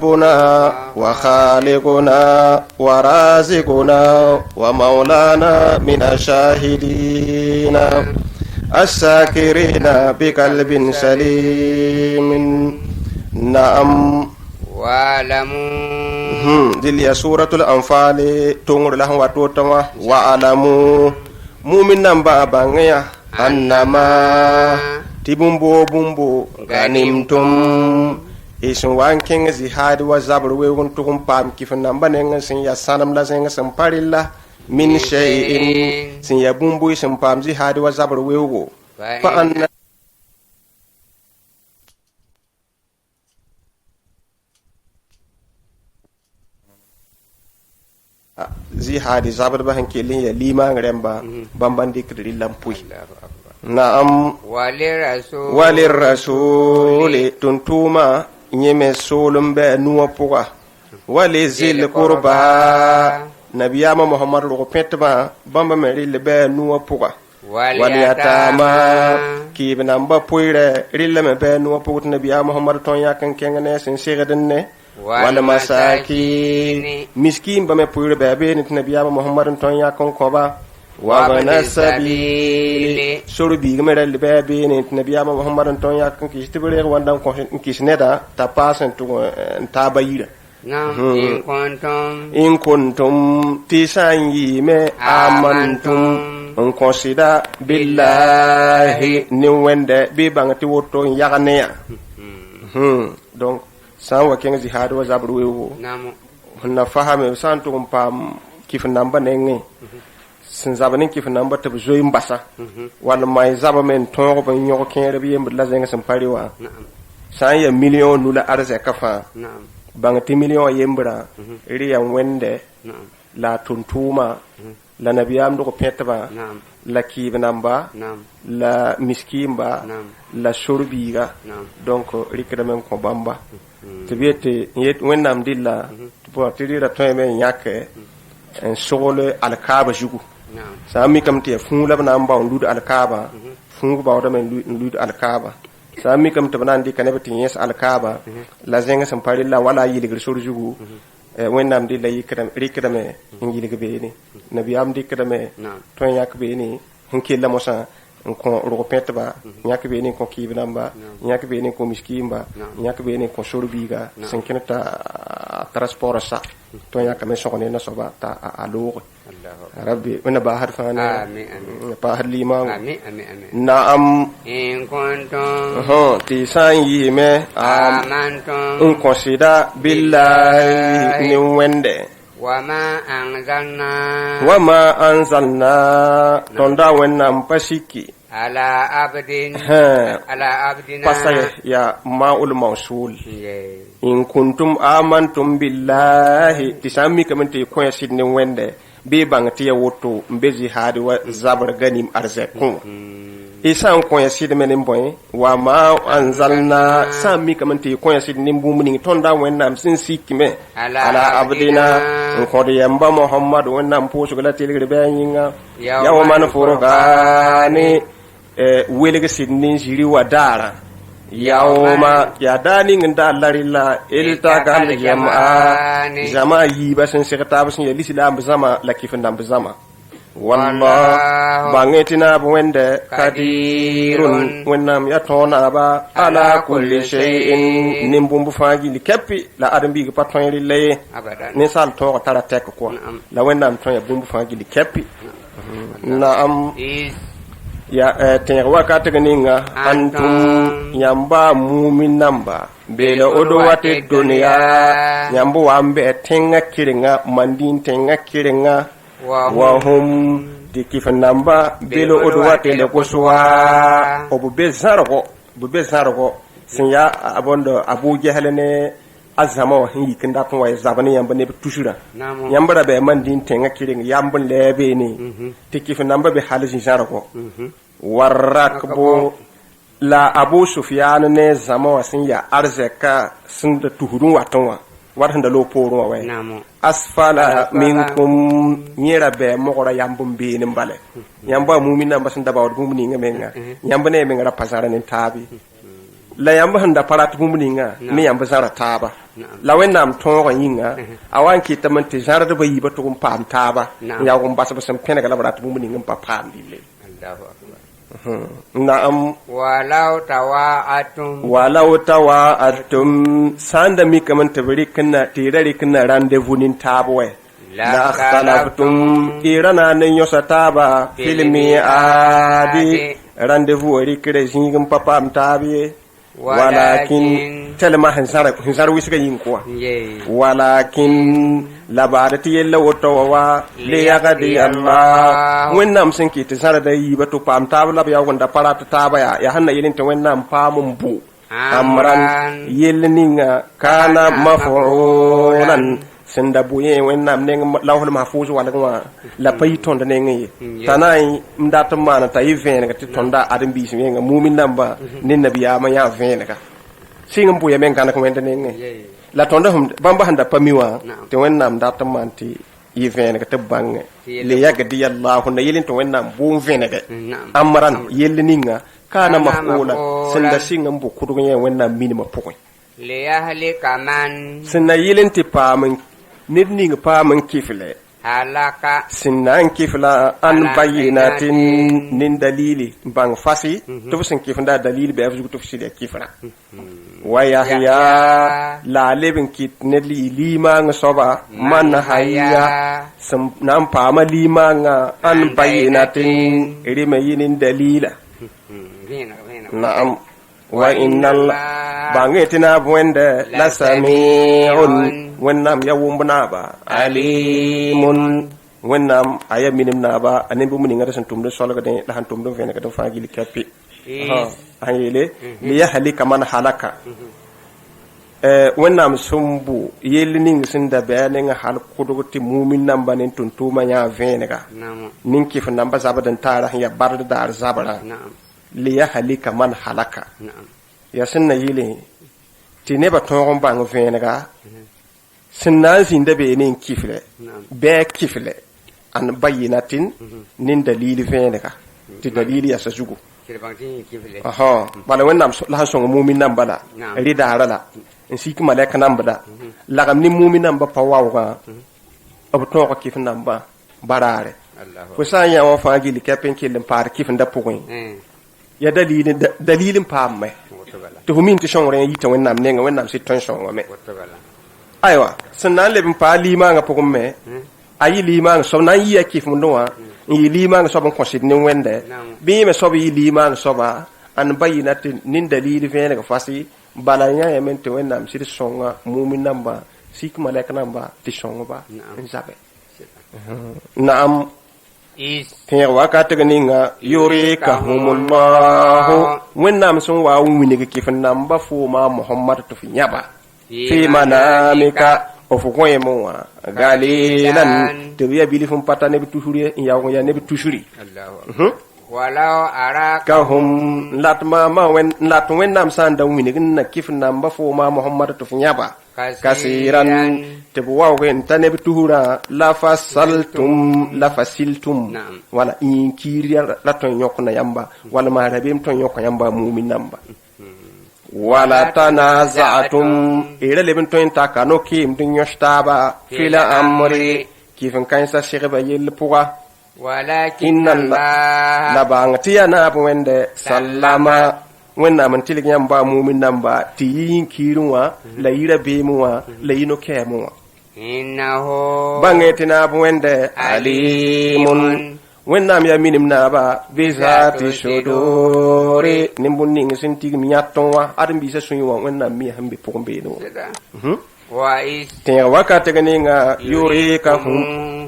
ربنا وخالقنا ورازقنا ومولانا من الشاهدين الساكرين بقلب سليم. نعم. واعلموا دل يا سورة الأنفال تنور لهم وتوتما واعلموا مؤمن نمبا بانيا أنما تبومبو بومبو غنمتم isin wan kenga zihad wa zabr we won tukum pam kifin namba ne sin ya sanam la sin san parilla min shay'in sin ya bumbu sin pam zihad wa zabr we wo fa anna zihad zabr ba hanke lin ya lima ngremba bambandi kri lampui. Naam. Walir rasul tuntuma nyeme solum be nuwa puga wali zil qurba nabiyama muhammad ro petba bamba meri le be nuwa puga wali atama kibna mba puire rille me be nuwa puga nabiyama muhammad ton yakan kengane sin sigedenne wala masaki miskin ba me puire be ni nabiyama muhammad ton yakan koba wa bana sabili surbi gamere libabi ni nabiyama muhammadan ton yakan kistibere wandan ko kisneda ta pasen to ta bayira. In kuntum tisanyi me amantum on consider billahi ni wende bi bangati woto yagane. Donc san wa kenzi hadu wa zabru wewo na fahame san to pam kif namba nenge sin zabanin kif namba tab zoyin basa wala mai zaba men tongo ban nyoko kere bi yemba la zenga sin pariwa san ya million nula arze kafa bangati million yembra riya wende la tuntuma la nabiyam do petba la kib namba la miskimba la shurbiga donc rikramen ko bamba tibete yet wennam dilla pour tidira toymen yake en sogole alkaba jugu sami kam te fun labna mba on ludu alkaba fun ba wada men ludu alkaba sami kam te banan di kanabe tin yes alkaba la zenga sam parilla wala yiligir surjugu wennam di la yikram rikrame ngilige be ni nabiyam di krame ton yak be ni hinki la mosa ko ro petba yak be ni ko kibnamba yak be ni ko miskimba yak be ni ko surbiga senkinata transport sa ton yak me sokone na soba ta alo rabbi wana ba harfana amin ba halima amin na'am in kuntum ti san yi me amantum in consider billahi ni wende wama anzalna tonda wennam pasiki ala abdina pasaya ya ma'ul mawsul in kuntum amantum billahi tisami kamante ko yasidni wende be bangati ya woto mbezi hadi wa zabar ganim arzekun isan ko yasid menen boy wa ma anzalna sami kamante ko yasid nimbumuni tonda wennam sin sikime ala abdina ko de yamba muhammad wennam posu gala telegre bayinga yawman furqani welega sidnin jiri wa dara yawma ya dani nginda larilla iltagal jama yi basin sekta basin ya lislam zama lakifin dam zama wallah bangetina wende kadirun wennam ya tona ba ala kulli shay'in nimbumbu faji likeppi la adambi ko paton lille ni sal to tara tek ko la wennam ton ya bumbu faji likeppi naam ya ten wakati ganinga antum yamba mumin namba bela odo wate dunya yambo wambe tenga kiringa mandin tenga kiringa wa hum dikifan namba bela odo wate le koswa obu bezargo sin ya abondo abu jahalene azama hin yikinda tun way zabani yamba ne tushura yamba be mandin tenga kiringa yamba lebe ni dikifan namba be halin jargo warrakbu la abu sufyan ne zama wasin ya arzeka sun da tuhurun watanwa warhan da loporun wa asfala minkum nyera be mogora yambum be ni mbale yamba mu'mina basin da bawd mumni ngamenga yamba ne menga pasara nin tabi la yamba handa parat bumuninga me yamba zara taba la wennam tongo yinga awan ki tamante zara de bayi ba tum pam taba ya gum basa basam penaga la parat bumuninga pa pam dile Allahu akbar na'am walau tawa'atum sanda mi kaman tabari kana tirari kana rendezvous nin tabwe la khalaftum irana nan yosa taba filmi adi rendezvous ri kire jingin papa am tabiye walakin telma hansar wisga yin kuwa walakin labarati yalla wotowa li yaqdi Allah wennam sinki tsara da yi batu pam tabla ya wanda parata taba ya hanna yelin to wennam pamun bu amran yelninga kana mafulan senda buye wennam neng lawhul mahfuz wala ngwa la payton da neng tanai mdata mana tayi venga ti tonda adam bi singa mumin namba nin nabiya ma ya venga singam buye men kana ko wenda neng la tonda hum bamba handa pamiwa te wennam data manti yi venga te bange le yagdi Allah na yelin to wennam bu venga amran yelninga kana mahula senda singam bu kudu nyen wennam minima pokon le yahli kaman senda yelin ti pamen nid ning paaman kifle halaka sinan kifla an bayinatin nin dalili bang fasi to sen kifnda dalili be afju to fisi de kifra wa yahya la lebin kit nedli lima nga soba man hayya sam nam paama lima nga an bayinatin rima yinin dalila na'am wa innal bangetina buende la sami'un wennam yawumbna ba alimun wennam aya minim na ba anen bu muni ngada san tumdo solga de la han tumdo fene ka do faagili kapi ayele li yahlika man halaka wennam sumbu yelning sinda bayanen hal kudugoti mumin namba nen tuntuma nya venega ninki fa namba zabadan tara ya barda dar zabara li yahlika man halaka ya sinna yile tine ba tongon bang venega sinna zinda be nen kifle be kifle an bayinatin nin dalili venega ti dalili ya sajugo bala wennam la songo mumin namba la ridara la insiki malaka namba da lagam ni mumin namba pa wawga ab tongo kif namba barare ko sanya wa faagili kapen kilen par kif nda pokon ya dalilin pamme to humin ti shongre yita wennam nenga wennam si ton shongwa me aywa sannan lebin pa lima nga pokon me ayi lima nga so nan yi akif mun dowa yi lima nga so ban konsid ni wende bi me so bi lima nga so ba an bayinati nin dalili fene ga fasi balanya ya mente wennam si songa mumin namba sik malaka namba ti shongwa ba nzabe na'am Pere wakati ganinga yurika humullahu wennam sun wa wini ke kifin namba fu ma Muhammad to fi nyaba fi manamika ofu koye mo galilan to biya bilifun patane bi tushuri ya ko ya ne bi tushuri walau araka hum latma ma wennam san da wini na kifin namba fu ma Muhammad to fi nyaba kasiran tebuwa wen tanebe tuhura la fasiltum wala in kiriya la ton yokna yamba wala ma rabim ton yokna yamba mu'min namba wala tanaza'tum ila lebin ton takano kim din yoshtaba fila amri kifan kansa shirba yel puwa walakin la bangtiya na wende sallama wennam man tilig yamba mumin namba ti yin kirunwa la yira bemuwa la yino kemuwa innahu bangetina wende alimun wennam ya minim naba bizati suduri nimbunning sintig miyatonwa adam bisa sunywa wennam mi hambe pombe no wa is te wakati ganinga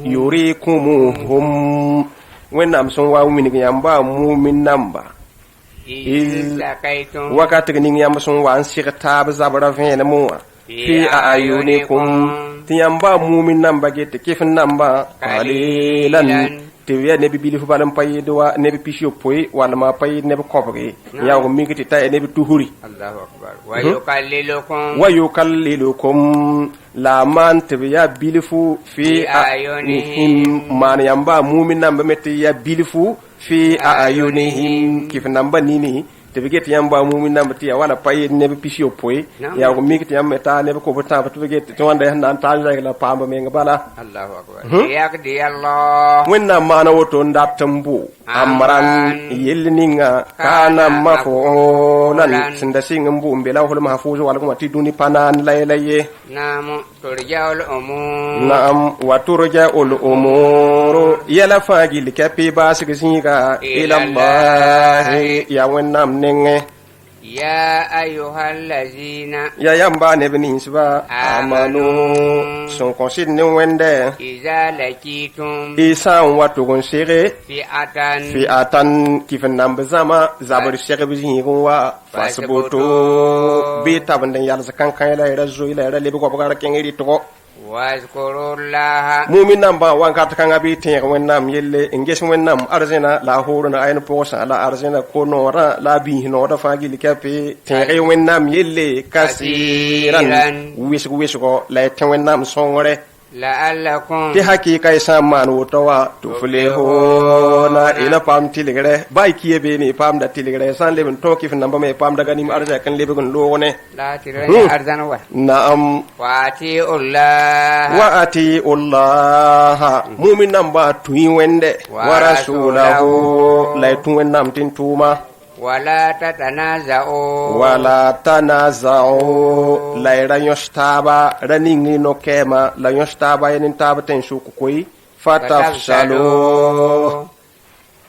yurikumuhum wennam sunwa minim yamba mumin namba wakati gani yamba sun wa an sirta ba zabara vene mo fi ayunikum tiyamba mumin namba gete kifin namba qalilan tiya ne bi bilifu balam paydo wa ne bi pisho poi wala ma pay ne bi kobre ya ko mingiti tay ne bi tuhuri Allahu akbar wa yukallilukum la man tiya bilifu fi ayunihim man yamba mumin namba meti ya bilifu fi ayunihim kif namba nini te be get yamba mumin nam ti wala pay ne be pisio poy ya ko mi ti am ta ne ko bota to be get to wanda nan ta la pamba me ngabala Allahu akbar yaqdi Allah wenna mana woto ndaptambu amran yelninga kana mafulan sinda singumbu mbela hol mahfuzu wala kuma tiduni panan laylaye nam turja'ul umur na'am wa turja'ul umur yala fagil kapi basigsinga ila Allah ya wennam nenge ya ayyuhallazina ya yamba ne bini siba amanu son konsid ne wende iza lakitum isa watu gonsere fi atan kifin nambe zama zabar shege bizi wa fasbuto bi tabanden yalla zakan kan la razo ila ra lebe ko bagara kengeri to wazkurullaha mumin namba wanka ta kan abi tin wennam yelle nges wennam arzena la horuna ayna posa la arzena ko nora la bi no da fagi likape tin wennam yelle kasiran wisgo la tin wennam songore la'allakum ti hakika isa man wotawa tuflihu na ila pam tiligre bai kiye be ni pam da tiligre san leben to kif namba me pam daga ni arja kan lebe gon lone la tirani arzana wa na'am wa ati Allah mu'min namba tuyi wende wa rasulahu la tuwen nam tin tuma wala tanaza'u la ranyostaba raningi no kema la yostaba yenin taba ten suku koi fatafshalu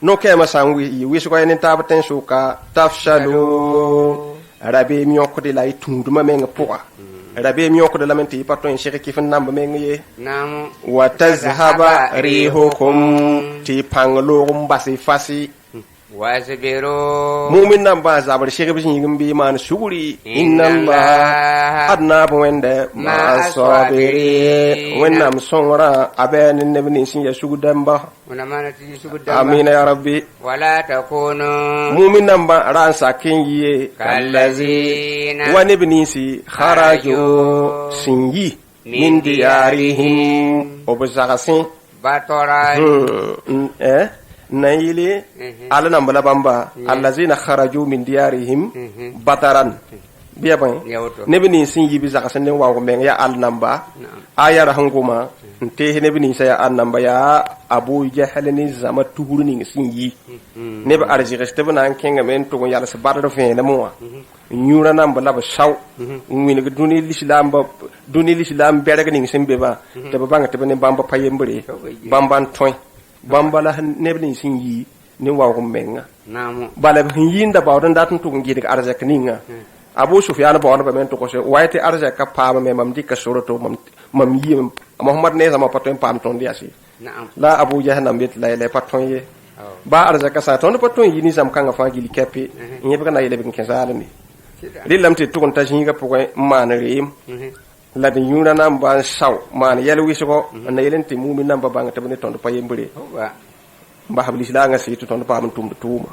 no kema sangwi wisu ko yenin taba ten suka tafshalu rabe myokode la itunduma menga poa rabe myokode la menti paton shiriki fin namba menga ye nam wa tazhaba rihukum ti panglo mbasi fasi wasbiru mu'min nan ba zabar shege bi yingin bi man shuguri inna Allah adna wende ma sabiri wenna msongra aben nebni sin ya shugudamba wana mana ti shugudamba amina ya rabbi wala takunu mu'min nan ba ran sakin yiye kallazina wa nebni si kharaju sinyi min diyarihim obzagasin batoran nayili alana mbala bamba allazina kharaju min diyarihim bataran biya ban nebini sin yibi zaka sanen wa ko men ya alnamba aya rahanguma nte nebini sa ya alnamba ya abu jahalani zama tuhurni sin yi nebe arji restebna an kenga men to yalla sa badado fe na mo nyura namba laba shaw ngini duni l'islam berega ni sembe ba te banga te bene bamba payembre bamban toy bambala nebni sin yi ni wa ko menga namu bala yinda bawdan datun to ngi de arzak ninga abu sufyan bawon ba men to ko se wayti arzak ka paama me mam dikka surato mam yi muhammad ne sama paton pam ton diasi naam la abu jahannam bit layle paton ye ba arzak ka sa ton paton yi ni sam kanga fa gili keppe ngi be na yele be kensala ni dilam te to kon tajin ga pokoy man reem la de yuna nam ban saw man yel wisiko na yelen te mumin nam banga te bene ton payembre ba hablis la nga situ ton pam tum tuma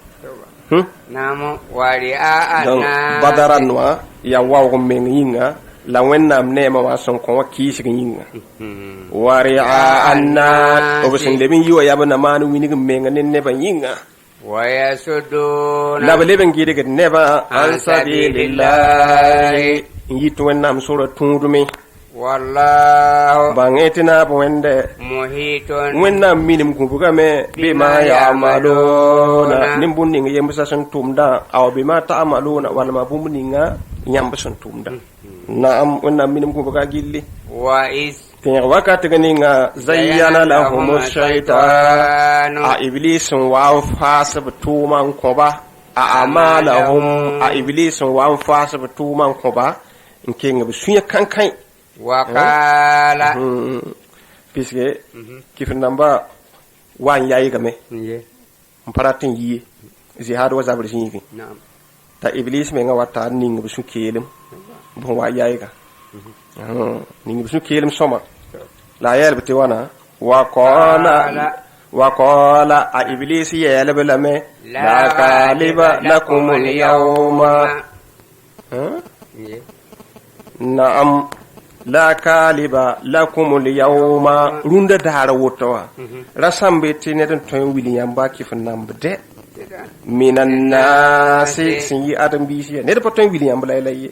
namu wari a ana badaran wa ya waw ko men yinga la wennam nema wa son ko wakisi yinga wari a anna o besen de bin yiwa yabana man wini men ne ne ban yinga wayasuduna la bele ben gide get neba an sabilillah yitu wennam sura tundumi wallahu bangetina wende muhitun wennam minim kumbuga me bima ya'maluna nimbunni ngi yemba san tumda aw bima ta'maluna wal mabumninga yamba san tumda na'am wennam minim kumbuga gilli wa is tin wakati ganinga zayyana lahum shaytanu a iblis wa fasab tuman koba a amalahum a iblis wa fasab tuman koba nkenga bisunya kankan wakala piske kifin namba wan yayi game mparatin yi zihad wa zabri sinyi na'am ta iblis me nga wata ninga bisu kelim bon wa yayi ga ninga bisu kelim soma la yel bti wana wa qala a iblis yel belame la kaliba lakum al yawma na'am la kaliba lakum al-yawma runda dara wotawa rasambe tineden ton william ba kifin nambe de minan nasi sin yi adam bisi ne da paton william bulai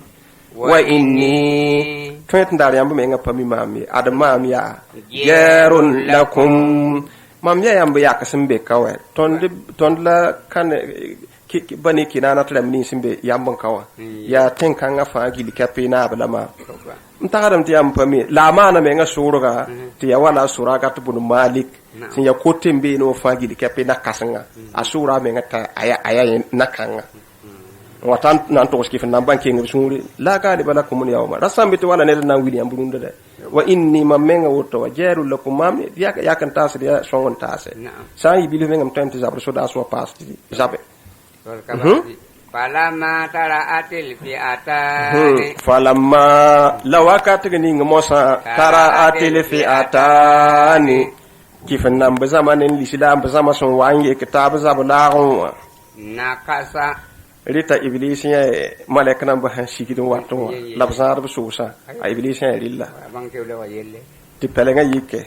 wa inni twet ndar yambe me nga pami mami adam mami ya yarun lakum mam ya yambe yakasimbe kawe ton la kan ki bani kinana tram ni simbe yambon kawa ya tenka nga fa gili kape na balama ntagadam ti yam pami la mana me nga suruga ti ya wala suraga to bunu malik sin ya kotembe no fa gili kape na kasanga asura me nga ta aya nakanga watan nan to skifin nan banke ngi sunguri la ka de bala kumun yawma rasambe to wala ne nan wili am burunda de wa inni mamenga woto wa jaru lakum mam ya kan tase ya songon tase sa yi bilu ngam tanti zabro so da so pasti zabe falamma tara'atil fi'atan falamma lawakati ni ngosa tara'atil fi'atan kifin nan ba zamanin lisila ba zama son wange kitab zablagun nakasa rita iblis ya malaka nan ba han shigidin wato labzar bu susa a iblis ya rilla banke wala wayelle ti pelenga yike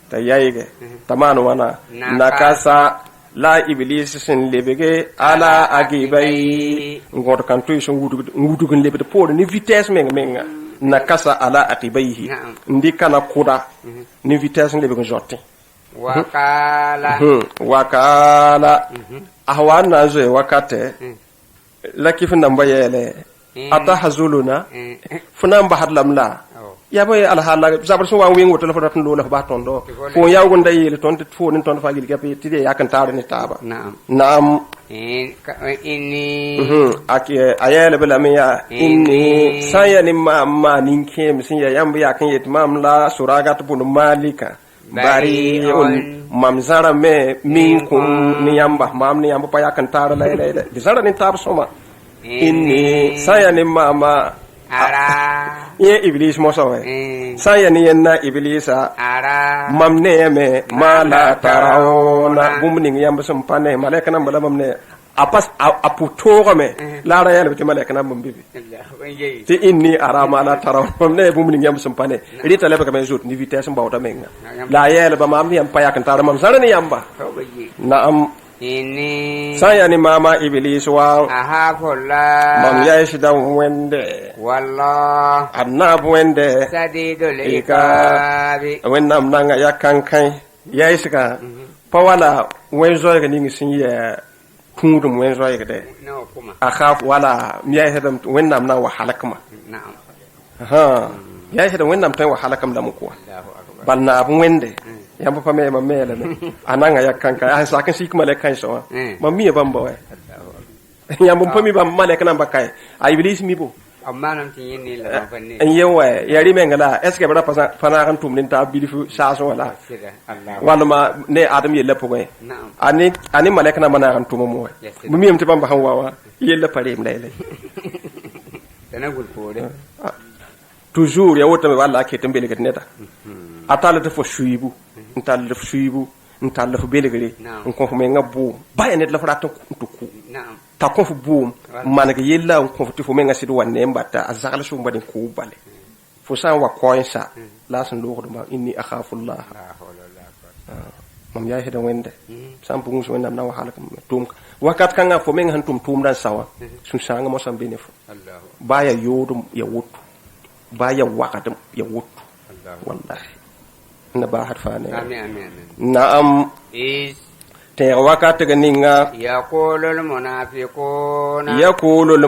ta yayige tamanu wana nakasa la iblis sin lebege ala agibai ngor kan tu so ngudu kan lebede por ni vitesse menga nakasa ala atibaihi ndi kana kuda ni vitesse lebege jotti wakala ahwana zo wakate lakifin nan bayele atahzuluna funan bahad lamla ya bay alhala zabar so wan wingo telefon tan lo la ba tondo ko yawo nda yele ton te fo nin ton fa gil gape ti de yakan tawre ni taba na'am inni aki ayele bela me ya inni sayani ma nin kem sin ya yamba yakan yet mamla suragat bunu malika bari mam zara me minkum ni yamba mam ni yamba pa yakan tara la de zara ni tab soma inni sayani mama ara ye iblis mo sawe sayani yenna iblisa ara mam ne me mala tarawna bumni yamba sum pane malaka nam bala mam ne apas aputoga me la ra yalla ti malaka nam bibi ti inni ara mala tarawna mam ne bumni yamba sum pane rita leba kam jot ni vitesse mbawta menga la yalla ba mam yam payak tara mam zara ni yamba naam inni sayani mama iblis wa ahafulla mam ya shida wende wallah annab wende sadidul ikabi wennam nanga yakankai ya isika pawala wenzo ga ningi sin ya kundum wenzo ga de no kuma akhaf wala miya hedam wennam na wa halakma na'am ha ya hedam wennam tan wa halakam da muko balna abun wende yamba pa me mamela me ananga yakanka ya sakan sik malaka so mammi bamba wa yamba pa mi bamba malaka nan bakai a iblis mi bo amma nan tin yin la fanni en yewa yari mengala est ce que bara fana kan tum nin ta bilifu saso wala wala ma ne adam yella po goy ani malaka nan mana kan tum mo mu mi mti bamba hanwa wa yella pare mi lay dana gul ko de toujours ya wota me wala ke tembele gat neta atala te fo shuibu ntal def shuibu ntal def belegere on ko me ngabu baye net la fara to ku na'am ta ko fu boom manaka yella on ko fu me ngasidu wanne mbata azakala su mbadin ku bale fo san wa koinsa la san lo ma inni akhafullah mam yaay heda wende sam bu ngus wenda na wahala kam tum wakat kanga fo me ngan tum dan sawa sun sanga mo sam benefo baya yodum ya wutu baya wakatum ya wutu wallahi na ba har fane amin na'am te wakati ganinga yaqulul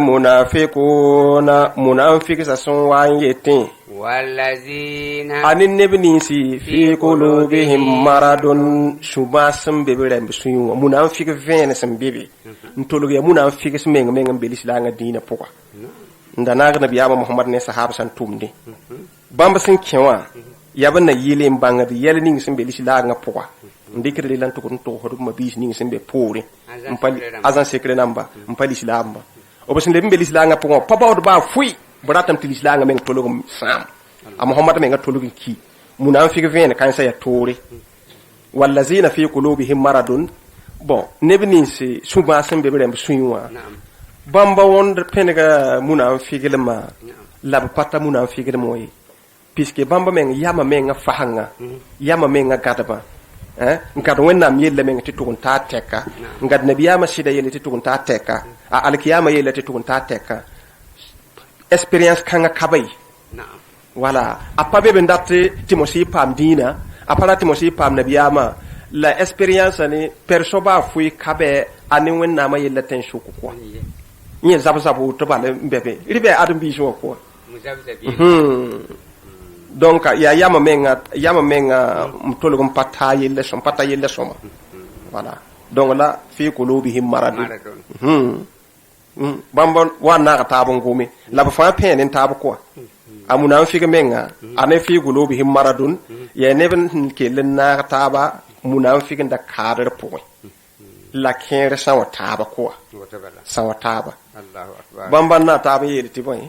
munafiquna munafiq sa son wanyete wallazina anin nebnisi fi qulubihim maradun shubasam bebere suyu munafiq vene sam bebe ntolo ya munafiq smenga belis la nga dina poka ndanaga nabiyama muhammad ne sahaba san tumde bamba sin kewa yaban na yile mbanga di yele ning sembe lisila nga poa ndikre le lan to ko hodo ma bis ning sembe pore mpali azan secret namba mpali silamba obasin le mbeli lisila nga poa papa od ba fui bratam til lisila nga men tologo sam a muhammad men nga tologo ki munafiq ven kan sa ya tore wallazina fi qulubihim maradun bon nebni se suba sembe be rembe sunywa bamba won penega munafiq le ma la pata munafiq le moy puisque bamba men yama men fahanga yama men gadaba ngad wẽnnaam yella meng tɩ tʋg n taa tɛka ngad nabiyaamã sɩda yelle tɩ tʋg n taa tɛka a alkiyama yella tɩ tʋg n taa tɛka experience kãngã kabay wala a pa be ben dat tɩ mosɩ paam dĩinã a pa ra tɩ mosɩ paam nabiyaamã la experience ne perso ba fui kabe ani wẽnnaamã yella tẽn sʋk kɔ yẽ zab-zab tɩ bala n bɛ be rɩ bɩ ãdem-biisẽ wã kɔ donc ya yama menga mtolgo mpata yelle som pata yelle soma voilà donc la fi qulubihim maradun bamba wana ta bon gome la ba fa pen ta ba ko amuna fi menga ane fi qulubihim maradun ya neben ke lenna ta ba munafiq da kadar po la kere sa wata ba ko sa wata ba Allahu akbar bamba na ta ba yele ti boy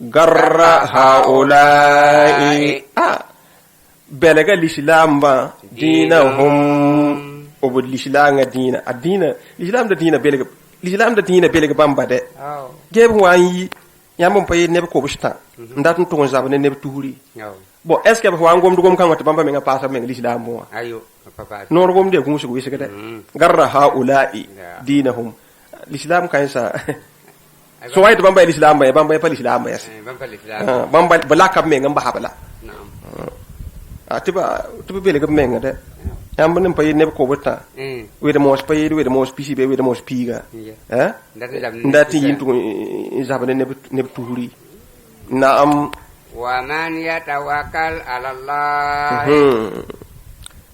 garra haulai belaga l'islam ba dinahum obud l'islam dina adina l'islam da dina belaga bamba de gebe wanyi yamon paye ne ko busta ndatun to nzaba ne ne tuuri bon est ce que wa ngom dugom kan wata bamba me nga pasa me l'islam mo ayo papa no ngom de ko musu ko wisega de garra haulai dinahum l'islam kan sa so wai bamba l'islam ba bamba pa l'islam ya bamba balaka me ngam bahabala tiba bele gam me ngade am banim pa yene ko bota we de mos pa yede we de mos pisi be we de mos piga ndati yintu zabane ne tuhuri na am wa man yatawakkal ala allah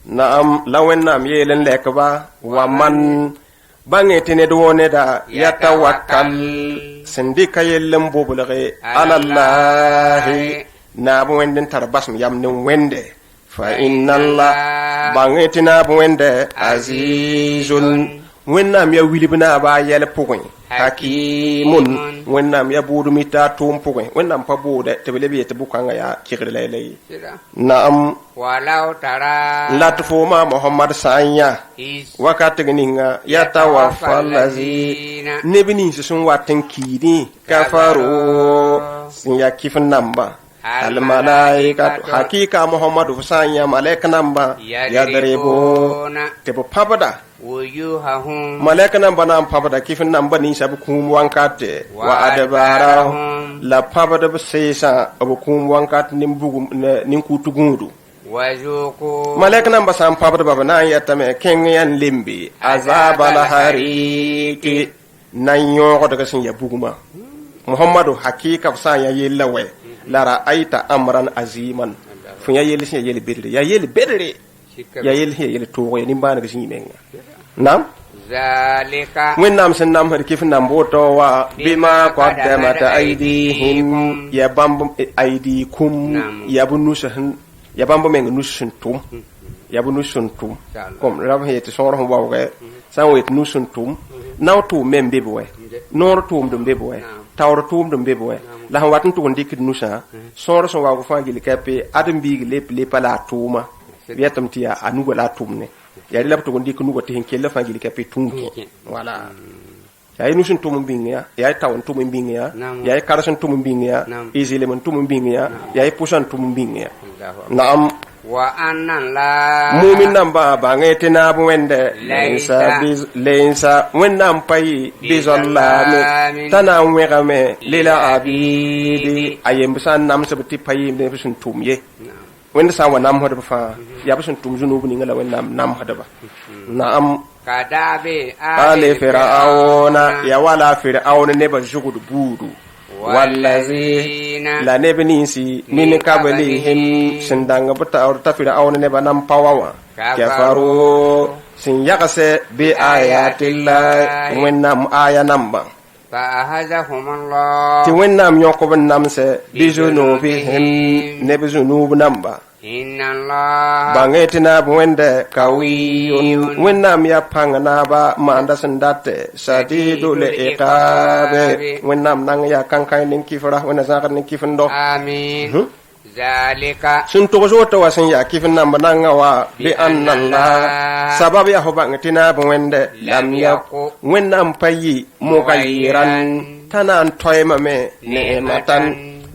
na am lawenna am yelen lek ba wa man bange tene do wone da yatawakkal sindika yellem bobulare ala allah na bo wenden tarbasm yam ne wende fa inna allah bange tina bo wende azizun wennam ya wilibna ba yele pokon hakimun wennam ya budu mita tum pokon wennam pa bude te bele biete bukanga ya kirle lele naam walau tara latfuma muhammad sanya wakati ninga yatawaffal lazina nebini sun watin kidi kafaru sin ya kifin namba al malaika hakika muhammadu sanya malaika namba yadribu tebo pabada wujuhahum malaika namba nam pabada kifin namba ni sabu kum wankate wa adbarahum la pabada besesa abu kum wankate nimbugu ninkutugundu wajuku malaika namba sam pabada baba na yatame kenyan limbi azabal hariki nan yogo daga sin ya buguma muhammadu hakika sanya yellawe lara aita amran aziman funya yeli sin yeli bedre ya yeli bedre ya yeli to ni bana ga sin menga nam zalika wennam sen nam har kif nam boto wa bima qaddamat aydihim ya bam aydikum ya bunusun ya bam menga nusun tum ya bunusun tum kom rab hete soro ho bawga san wet nusun tum naw to membe boy nor tum dum be boy tawr tum dum be boy la han watun to ndikid nusa soro so wago fangili kape adam bi le pala tuma yatam tiya anugo la tumne ya ri labto ndik nugo te hinkela fangili kape tunki wala ya nusun tum binga ya tawon tum binga ya karasan tum binga izile man tum binga ya pusan tum binga naam wa anna la mu'min namba bangete na bu wende lensa wennam pay bizallami tana wegame lila abidi ayem san nam sabti pay ne bisun tumye wenda sa wa nam hoda fa ya bisun tum junubu ni ngala wennam nam hoda ba naam kadabe ale fir'auna ya wala fir'auna ne ba jugudu budu wallazina la nebnisi min qablihim sindanga bata or tafira awne ne banam pawawa kafaru sin yakase bi ayatillah wennam aya namba fa ahazahum allah ti wennam yoko namse bi junubihim ne bi junub namba inna allah bangetina wende kawiyun wennam ya pangana ba manda sandate sadidul iqabe wennam nang ya kankai nin kifra wena zakar nin kifndo amin zalika sun to zo to wasan ya kifin nan bananga wa bi anna allah sabab ya hoba ngatina wende lam yaku wennam payi mughayran tanan toyma me ni'matan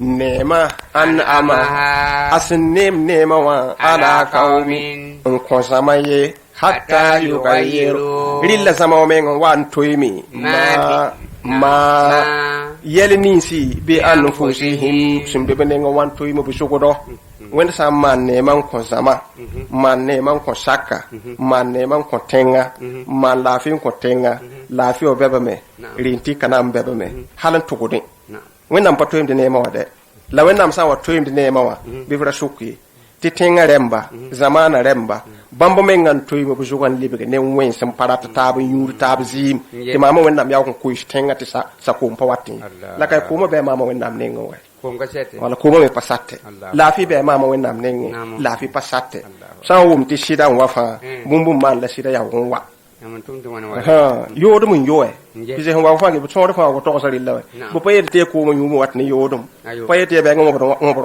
nema an ama asin nema wa ala qaumin in ko samaye hatta yughayyiru rilla sama men wan toymi ma yelninsi bi anfusihim simbe benen wan toymi bu sugodo wanda sa man neman ko zama man neman ko saka man neman ko tenga man lafin ko tenga lafi o beba me rinti kana beba me halan tugudi wanda pa toyim de nema wade la wanda sa wa toyim de nema wa bi fra sukki ti tenga remba zamana remba bambo men ngan toyim bu jugan libe ne wen sam parata tabu yuri tabu zim ti mama wanda ya ko kuish tenga ti sa ko pa watti la kay ko mo be mama wanda am nengo wa wala kuma me pasatte la fi be mama wennam nengi la fi pasatte sa wum ti sida wa fa bumbum man la sida ya won wa ha yodum yoe ki je wa fa ge bu tore fa ko to sari la bu payete te ko mo yumu wat ni yodum payete be ngo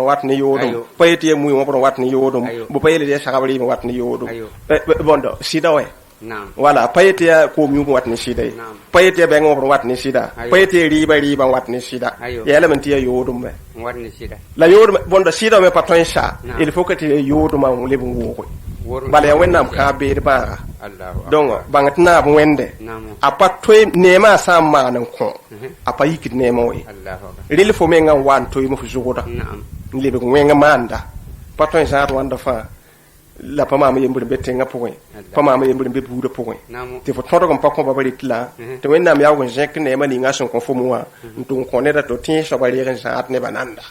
wat ni yodum payete mu ngo wat ni yodum bu payete de sakabari mo wat ni yodum bondo sida we wala payete ko mi wat ni sida payete be ngo wat ni sida payete riba wat ni sida ya elementi ya yodum be wat ni sida la yodum bonda sida me paton sha il faut que te yodum ma le bu wo bale wennam ka be ba donc bangatna bu wende apa toy nema sama nan ko apa yikit nema we ril fo me ngam wan toy mo fu jogoda lebe ko wenga manda paton sha wanda fa la pama ma yembur bette nga point pama ma yembur be buuda point te fo todo kom pakko babari tla te wennam yawo jek ne ma ni ngason ko fomuwa ntum ko ne da to tin so bari ren sa at ne bananda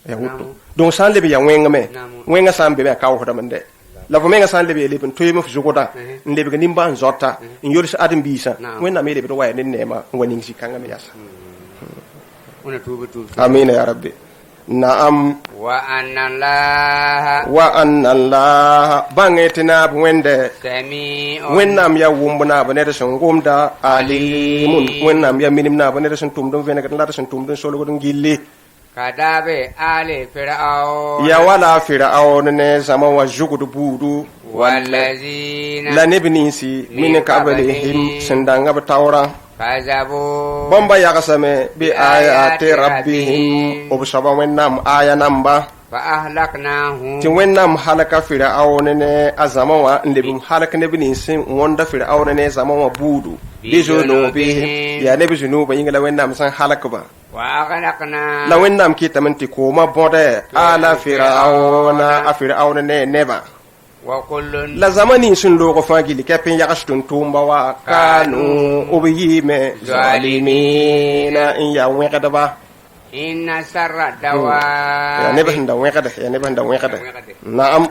ya wuto donc san lebe ya wenga sambe be ka ko mande la fo menga san lebe lebe to yemo fu jogoda lebe ga nimba nzota nyori sa adam bisa wennam lebe do waye ne nema ngoni ngi kanga me yasa ona tuba amin ya rabbi na'am wa anna Allah bangetina wende sami wennam ya wumbuna banere son gumda alimun wennam ya minimna banere son tumdum venega la son tumdum solo godon gilli kadabe ale fir'aun ya wala fir'aun ne sama wa jugudu budu wallazina la nebnisi min qablihim sindanga batawra kazabu bomba yagasame bi ayati rabbihim obsaba wennam aya namba fa ahlaknahum ti wennam halaka fir'aun ne azama wa ndebum halaka nebnisi wonda fir'aun ne zama wa budu bijunubihim ya nebjunuba yingala wennam san halaka ba wa aghnaqna la wennam kitamanti ko ma bode ala fir'auna afir'auna ne neba wa kullun la zamani sun logo fagili kepin yakastun tumba wa kanu ubiyime zalimina in ya wekada ba inna sarra dawa ya neba handa wekada na'am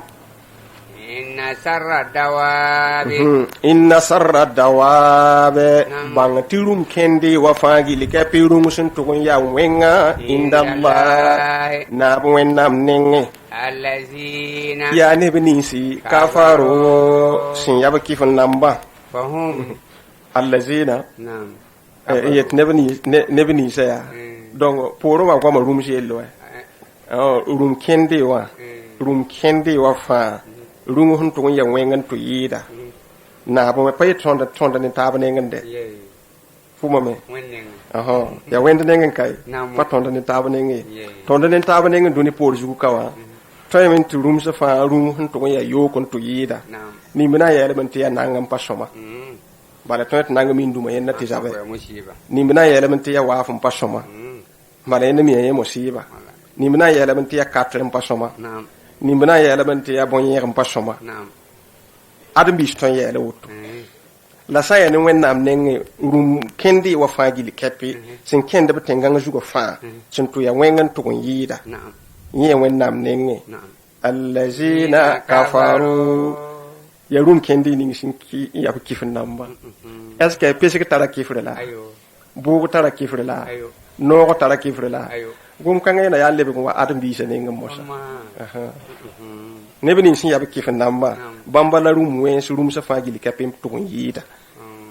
inna sarra dawabe bang tirum kendi wa fagili kepirum sun tugun ya wenga indallah na wennam nenge allazina ya nebnisi kafaru sin yaba kifan namba fahum allazina nam yet nebni saya donc poro ma ko ma rum jello rum kendi wa fa rum hun to ya wengan to yida na ba pay tonda ni taba ne ngande fuma me ya wende ngen kai pa tonda ni taba ne ngi tonda ni taba ne ngi duni por jugu kawa taymen to rum sa fa rum hun to ya yo kon to yida ni mina ya elemen ya nangam pasoma bala tonta nangam induma yenna tijabe ni mina ya elemen ya wafum pasoma bala yenna mi ya musiba ni mina ya elemen ya katrem pasoma ni mina ya elemen ya bonyer pasoma adam bi ston ya ele wuto la saya ni wennam nenge rum kendi wa fagili kepi sin kende betenganga jugo fa sin to ya wengan to yida ye wennam nenge allazina kafaru ya rum kendi ni sin ki ya ko kifin namba est-ce que pese que tara kifre la bu tara kifre la no ko tara kifre la gum kanga na ya lebe ko adam bi sene ngam mosa ne bini sin ya be kifin namba bamba la rum wen su rum sa fagili kapim to yida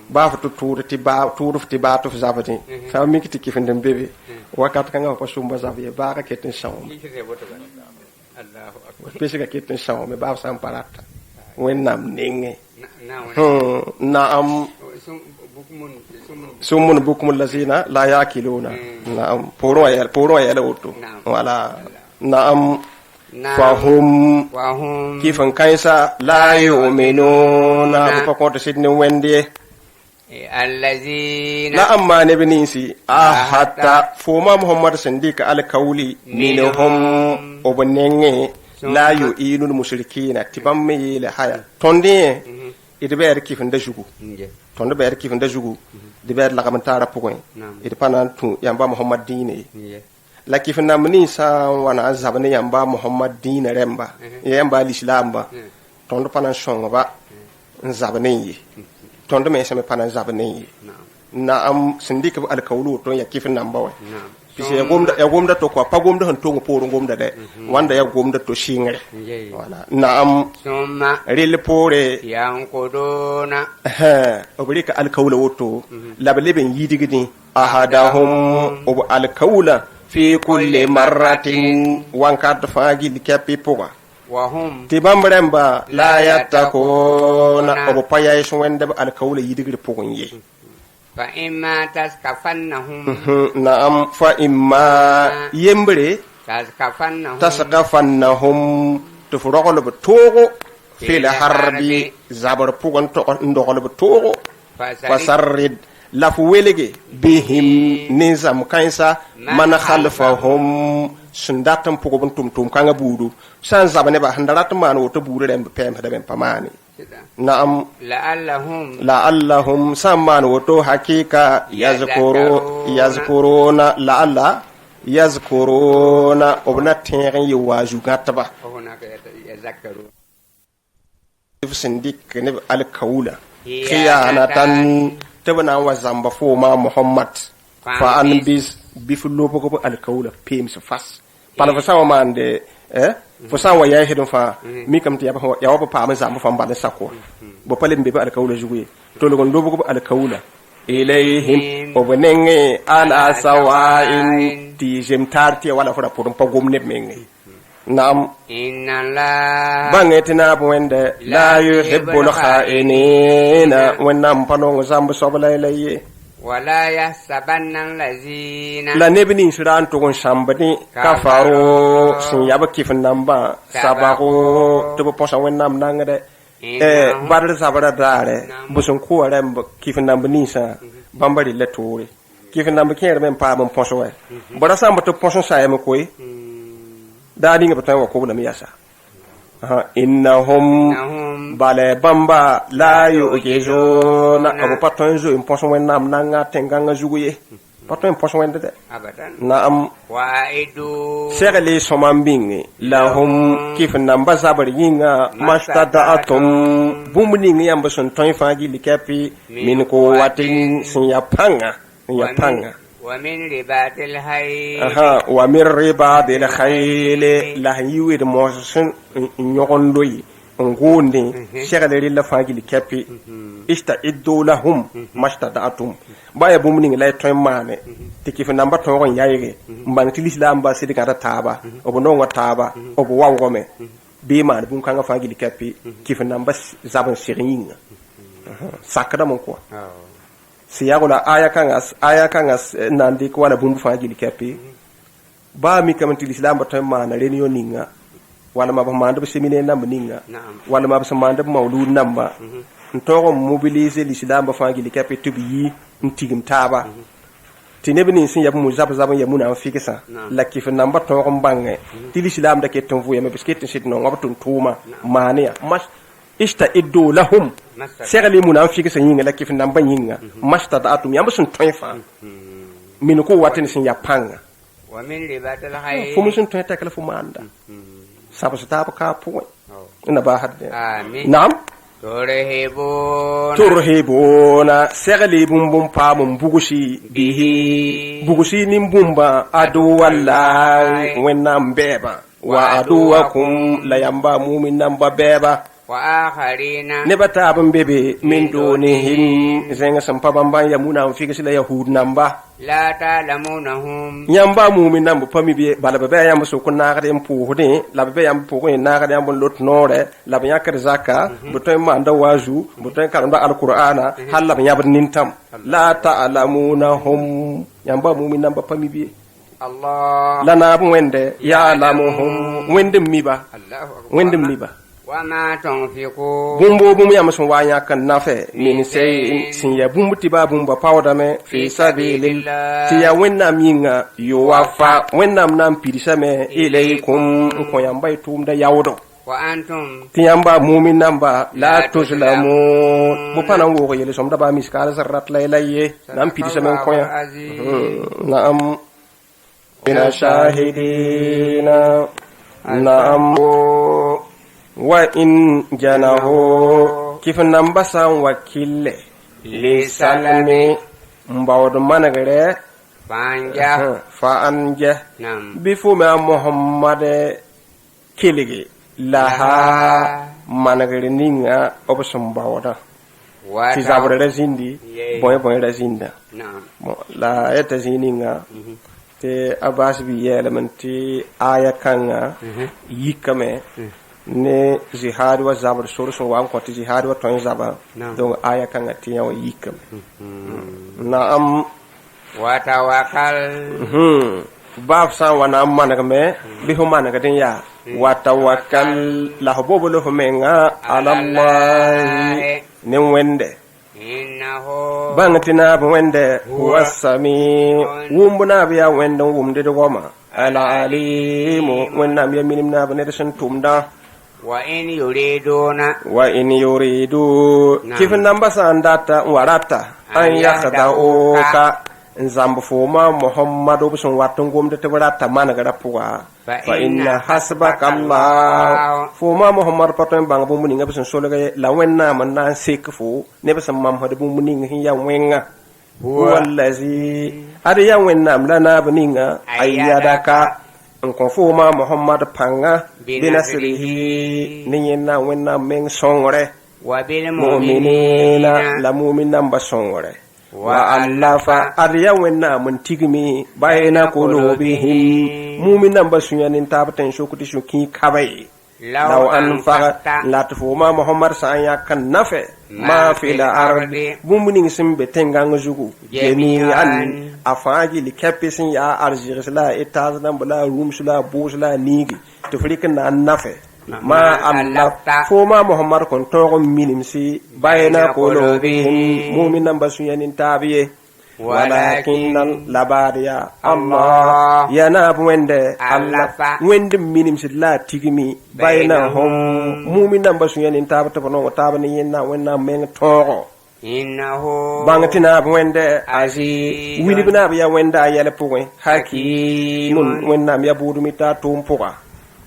ba fa to ti ba to zabati sa mi ki kifin dem bebe wakat kanga ko sumba zabi ba ka ketin shawm Allahu akbar pese ka ketin shawm ba sa parata wen nam nenge na am summun bukum allazina la yaqiluna na'am poro ya lawto wala na'am fahum kifan kaisa la yu'minuna ba ko to sidni wende allazina la amma ne binisi hatta fuma muhammad sandika alkauli minhum obonenge la yu'inul mushrikina tibam me le haya tonde ite ber kifin da jugu tonde ber kifin da jugu de ber la kamantara pokoy ite panan tu yamba muhammad dine la kifin namni sa wana zabane yamba muhammad dine remba yamba l'islam ba tonde panan songa ba zabane yi tonde me same panan zabane yi na am sindika alkawlu to ya kifin namba wa pise ya gomda to ko pa gomda han to ngoporo gomda de wanda ya gomda to shingre wala na am summa ril pore yanquduna obrika alkawla woto labaleben yidigini ahadahum ob alkawla fi kulli marratin wankat faagi likapi poga wa hum tibambremba la yatakuna ob paya so wende alkawla yidigri pogon ye fa imma taskafannahum na'am fa imma yembre taskafannahum tufraqul batogo fil harbi zabar pugon to ndogol batogo fasarrid lafu welege bihim nizam kaisa man khalfahum sundatam pugo buntum kanga budu san zabane ba handarat man woto buru dem pem dem pamani na'am la'allahum samman wato hakika yazkuruna la'alla yazkuruna obna tin yi waju gataba sindik ne alkaula khiyanatan tabana wa zamba fo ma muhammad fa an bis biflo ko alkaula pems fas para fa sama mande fo sa wa yayi hedon fa mi kam ti ya wa pa ma zamba fa mbale sako bo pale mbe alkaula juguye to lo gon ko alkaula ilayhim obnenge ala sawa'in ti jem tarti wala fo pour pa gomne mengi nam inna la bangetina bo wende la yuhibbul kha'inina wanam panon zamba sobla ilaye wala yahsabanna allazina la nebni siran to gon shambani kafaro sin yaba kifin namba sabako to bo posa wennam nangade badal sabara dare busun ko remba kifin namba nisa bambari letore kifin namba kere men pa mon poso we bara samba to poso sa yama koy dadi nga tan ko na miyasa innahum bale bamba la yujizuna abu paton zo imposo wennam nanga tenganga juguye paton imposo wende abadan naam wa'idu segale somambingi lahum kifin namba zabari yinga mastada'atum bumni yamba son ton faji likapi min ko watin sin yapanga wa min ribatil hayl wa min ribatil khayl la yiwid mosun nyogondoyi ngonde segale la faji likapi ista'iddu lahum mastada'atum baya bumni lay ton mane tikif namba ton gon yayge mbang ti l'islam ba sidi kata taba obo no ngotaba obo wawgome be man bum kanga faji likapi kif namba zaban siringa sakada mon ko siyagola aya kangas nandi ko wala bumbu faji likapi ba mi kam ti l'islam ba ton mane renio ninga wala ma ba mande be semine namba ninga wala ma ba mande mawlud namba ntogo mobiliser l'islam ba faji likapi tubi ntigim taba tinebni sin yabu muzab zaban yamuna fikisa lakif namba to ko bange ti l'islam da ke ton fu yama bisket sit no ngabtun tuma mania mas ista iddu lahum segali muna fikisa yinga lakif namba yinga mastada'atum yamba sun toifa min ko watin sin yapanga wa min ribatil hayl fu musun to takala fu manda sabu staba ka pu ina ba hadde amin na'am turhibuna segale bumbum pa mum bugushi bihi bugushi nim bumba adu wallahi wenna mbeba wa aduwakum la yamba mu'min namba beba وآخرين نبتا بمبيبي من دونهم زين سمبا بامبان يمونا فيكس لا يهود نمبا لا تعلمونهم يامبا مومن نمبا فامي بي بالا بابا يام سوكو ناغدي مبوغدي لا بابا يام بوغي ناغدي يام لوت نوري لا بيا كر زكا بوتين ما ندا واجو بوتين كان دا القران حال لا بيا نينتام لا تعلمونهم يامبا مومن نمبا فامي بي الله لنا بوينده يعلمهم ويندم ميبا ويندم ميبا وما تنفقوا bumbo bum yam sun wanya kan nafe min sai sin ya bumbu tiba bumba pawda me fi sabilillah ti ya wenna minga yo wafa wenna nam pirisa me ilaykum ko yam bay tum da yawdo wa antum ti yamba mu'min namba la tuzlamu bu panan wo yele som da ba miskala zarrat laylaye nam pirisa me ko ya na'am ina shahidina na'am وإن جناهو كيف نمبسا وكيل لسلمي مباود منغري فانجا بفوما محمد كيلغي لها منغري نينغا أبسم باودا تزابر رزيندي بوين رزيندا لا يتزينينغا te abas bi yelemen ti aya kanga yikame ne jihad wa zabar suru so wa ko ti jihad wa ton zaba donc aya kanga ti yaw yikame naam wa tawakkal bab san wa na managa me bi ho managa den ya wa tawakkal la bobo lo menga ala allah ne wende innahu bangatina wende huwa sami wumbuna biya wende wumde de goma ala alimu wenna biya minimna bane san tumda wa in yuridu kifin namba san data warata an yakhda'uka nzambu foma muhammadu bisun watun gomde te warata managa puwa fa inna hasbaka allah foma muhammad patun bang bu muninga bisun sologa la wenna manna sekfu ne bisun mamhadu bu muninga ya wenga wallazi ada ya wenna lana buninga ayyadaka en kon foma muhammad panga binasrihi ninna wenna men songore wa bil mu'minina la mu'minna basongore wa allafa ariya wenna mun tigmi bayna qulubihim mu'minan basunya nin tabatan shokuti shuki kabai law anfaqa la tufuma muhammad sa ya kan nafe ma fil ardi bumunin simbe tengang zugu jami'an afaji li kapisin ya arjiris la itaz dan bala rums la bus la nigi to frikin na nafe ma Allah foma muhammad kon to minimsi bayna qulubihim mu'minan basuyanin tabiye walakin labadiya Allah yana wende Allah wende minimsi la tigimi bayna hum mu'minan basuyanin tabata no tabani yinna wenna men toro innahu bangatina wende azi wilibna biya wenda yele puwe hakimun wenna ya budumi ta tumpuga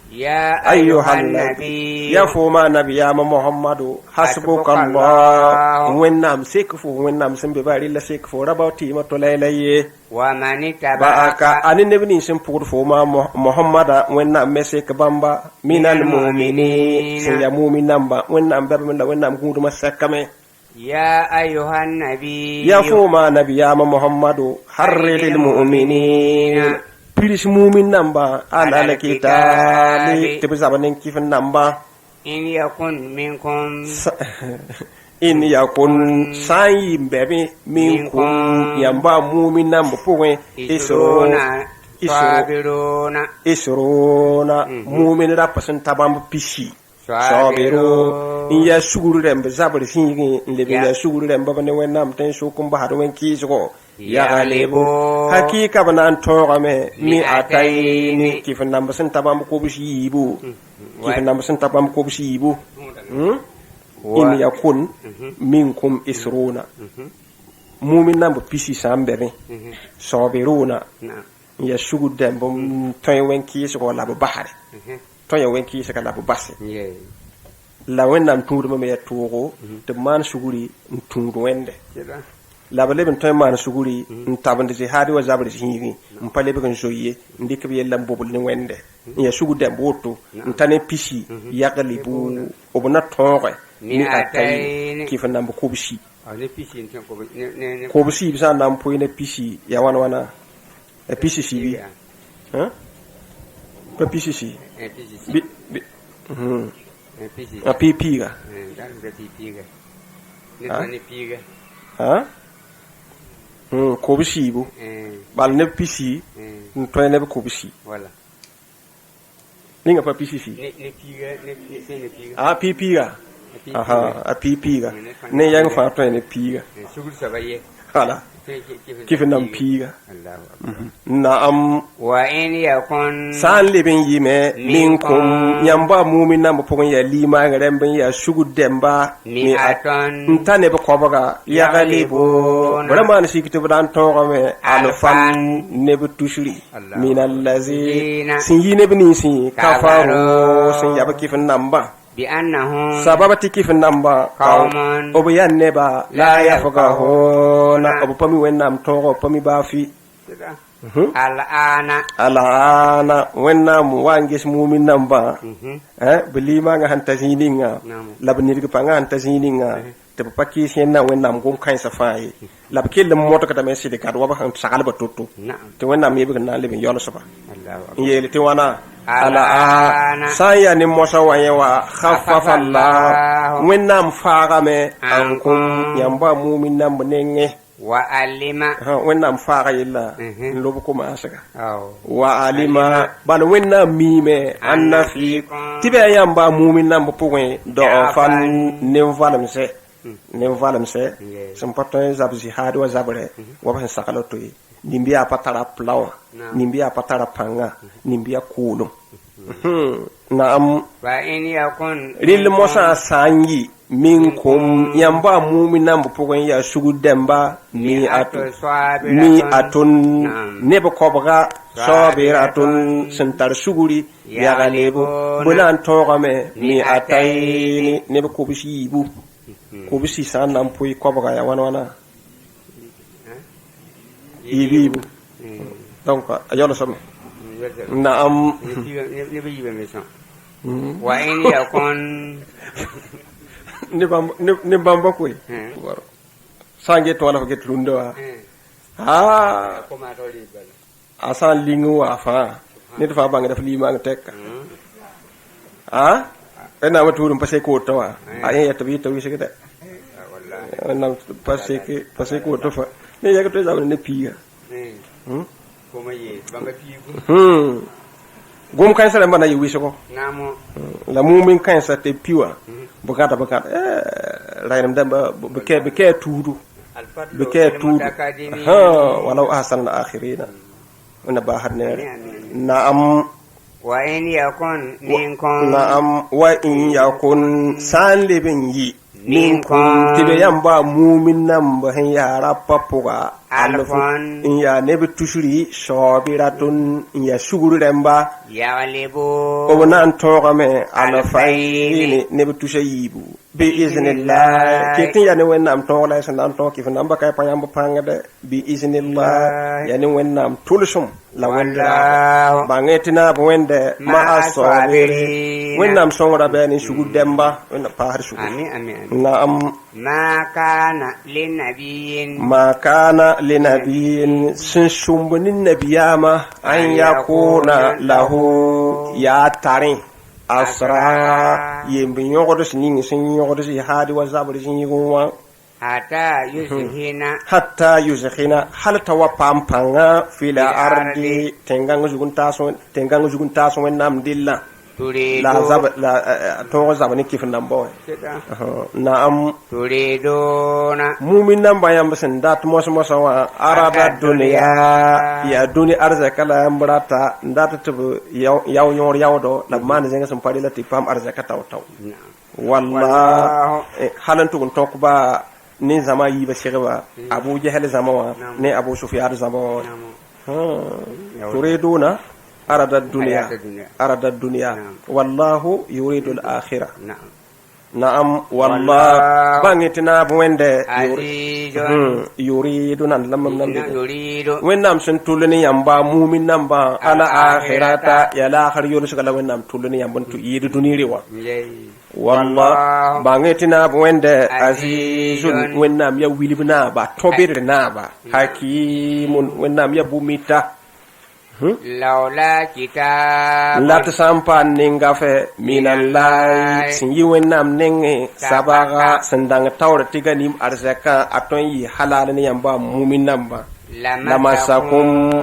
يا أيها النبي يا فوما نبي يا محمد حسبك الله ونام سيكفو ونام سنبباري لا سيكفو رباوتي ما تولي ومن تبعك أني نبني سنبور فوما محمد ونام مسيك بامبا من المؤمنين سيا مؤمن نمبا ونام بابا ونام قود مسكمي يا أيها النبي يا فوما نبي يا محمد حرر المؤمنين Pilis mumin namba ala kitali tibu zabanin kifin namba in yakun minkum in yakun sayi bebe minkum yamba mumin namba puwe isrona mumin rapasan tabamba pishi sabiro in ya suguru rembe zabari fingi lebe ya suguru rembe bane wenam ten sukum bahar wen kiso ya lebo hakika bana togame mi ataini kifin namba sen tabam ko bishi yibu kifin namba sen tabam ko bishi yibu in yakun minkum isruna mumin namba pishi sambere sabiruna ya suguru dembe toy wen kiso la bahare toya wenki saka la basse la wennam tuuru me togo de man suguri tuuru wende la ba leben toy man suguri ntabande ci hadi wa zabri hingi mpale be kan joye ndik be yalla bobul ni wende ya sugu dem boto ntane pisi yaglibu obuna tonre ni atay kifa nambo kubsi kubsi bisa nam poine pisi ya wana e pisi sibi hein ko pisi si bi a pipiga ha kubsi bu bal ne pisi ntoy ne kubsi voilà ninga pa pisi si a pipiga aha a pipiga ne yang fa to ne piga sugur sabaye hala kif nam piga na'am wa in yakun san libin yime minkum yamba mu'min nam pokon ya lima ngaren ben ya sugu demba mi aton ntane be ko baga ya galibu vraiment si kitu dan to me alfan ne be tushuri min allazi sin yine bini sin kafaru sin yaba kif namba bi annahum sababati kif namba qauman obiyan neba la yafqahuna obu pami wennam to pami bafi al'ana wennam wangis mumin namba belima nga hanta zininga labnir ga panga hanta zininga te pakki senna wennam gum kan safai lab kel moto ka tame sidi kad waba han sakal ba tuttu te wennam yebi na lebin yolo saba yele te wana al'ana saya ni mosa wanye wa khaffafa Allah wennam faga me ankum yamba mumin namba nenge wa alima wennam faga yilla lobu ko ma asaka wa alima bal wennam mime anna fi tibe yamba mumin namba poin do fan ne valam se sam patin zabzi hado zabre wa ban sakalo to nimbia patara plawa nimbia patara panga nimbia kulum na'am fa in yakun ril mosa sangi minkum yamba mu'minan bu pogon ya sugu demba mi atun ne ba kobga sabiratun santar suguri ya galibu bulan togame mi atayni ne ba kobishi bu kobishi san nan poy kobga ya wana ibibu donc ayolo sama na'am wa in yakun ni bamba koy sange to wala get lundo ha asan lingu wa fa ni dafa bang daf lima nga tek ha ena ma turum passé ko to wa ay ya tabi tawi se kete na passé ko to fa ni ya to zaune ne piga kuma ye banga pigu gum kan sare bana yiwi ko namo la mumin kan sa te piwa bukata raynam damba beke tudu ha walau ahsan al akhirina wana bahadna na'am wa in yakun minkum na'am wa in yakun san libin yi minkum tibe yamba mumin nam ba hen ya rapapuga alfan in ya nebe tushuri sabiratun in ya shuguru remba ya walibu obona antogame alfaini nebe tushayibu bi iznillah ketin ya ne wennam tola sanan to ki fanamba kay payamba pangade bi iznillah ya ne wennam tulsum la wanda bangetina bo wende ma asabiri wennam songra be ni shugu demba wonna pahar shugu amin na'am ma kana linabiyin sun shumbunin nabiyama an yakuna lahu ya tarin asra yimbin yogodo sinin sun yogodo si hadi wa zabri sin yigunwa hatta yuzhina hal tawa pampanga fila ardi tengang jugun taso wennam dilla la to zabani kifin nan boy na'am turiduna mumin nan bayan bisin dat mosa wa arada dunya ya duni arzaka la ambrata ndat tubu yaw yor yawdo la man zenga sun pari lati pam arzaka taw wallahi halantu kun tokba ni zama yi ba shirba abu jahal zama ne abu sufyan zama turiduna أراد الدنيا والله يريد الآخرة na'am wallah bangitina wende azizun yuridu nan lamam nan yuridu wennam sun tuluni yamba mumin namba ala akhirata ya la akhir yulu shagala wennam tuluni yamba tu yidu duniriwa wallah bangitina wende azizun wennam ya wilibna ba tobirna ba hakimun wennam ya bumita laula kitab lat sampan ninga fe minallahi sin yi wennam nenge sabaga sandang tawra tiganim arzaka aton yi halal ni yamba mumin namba lamasakum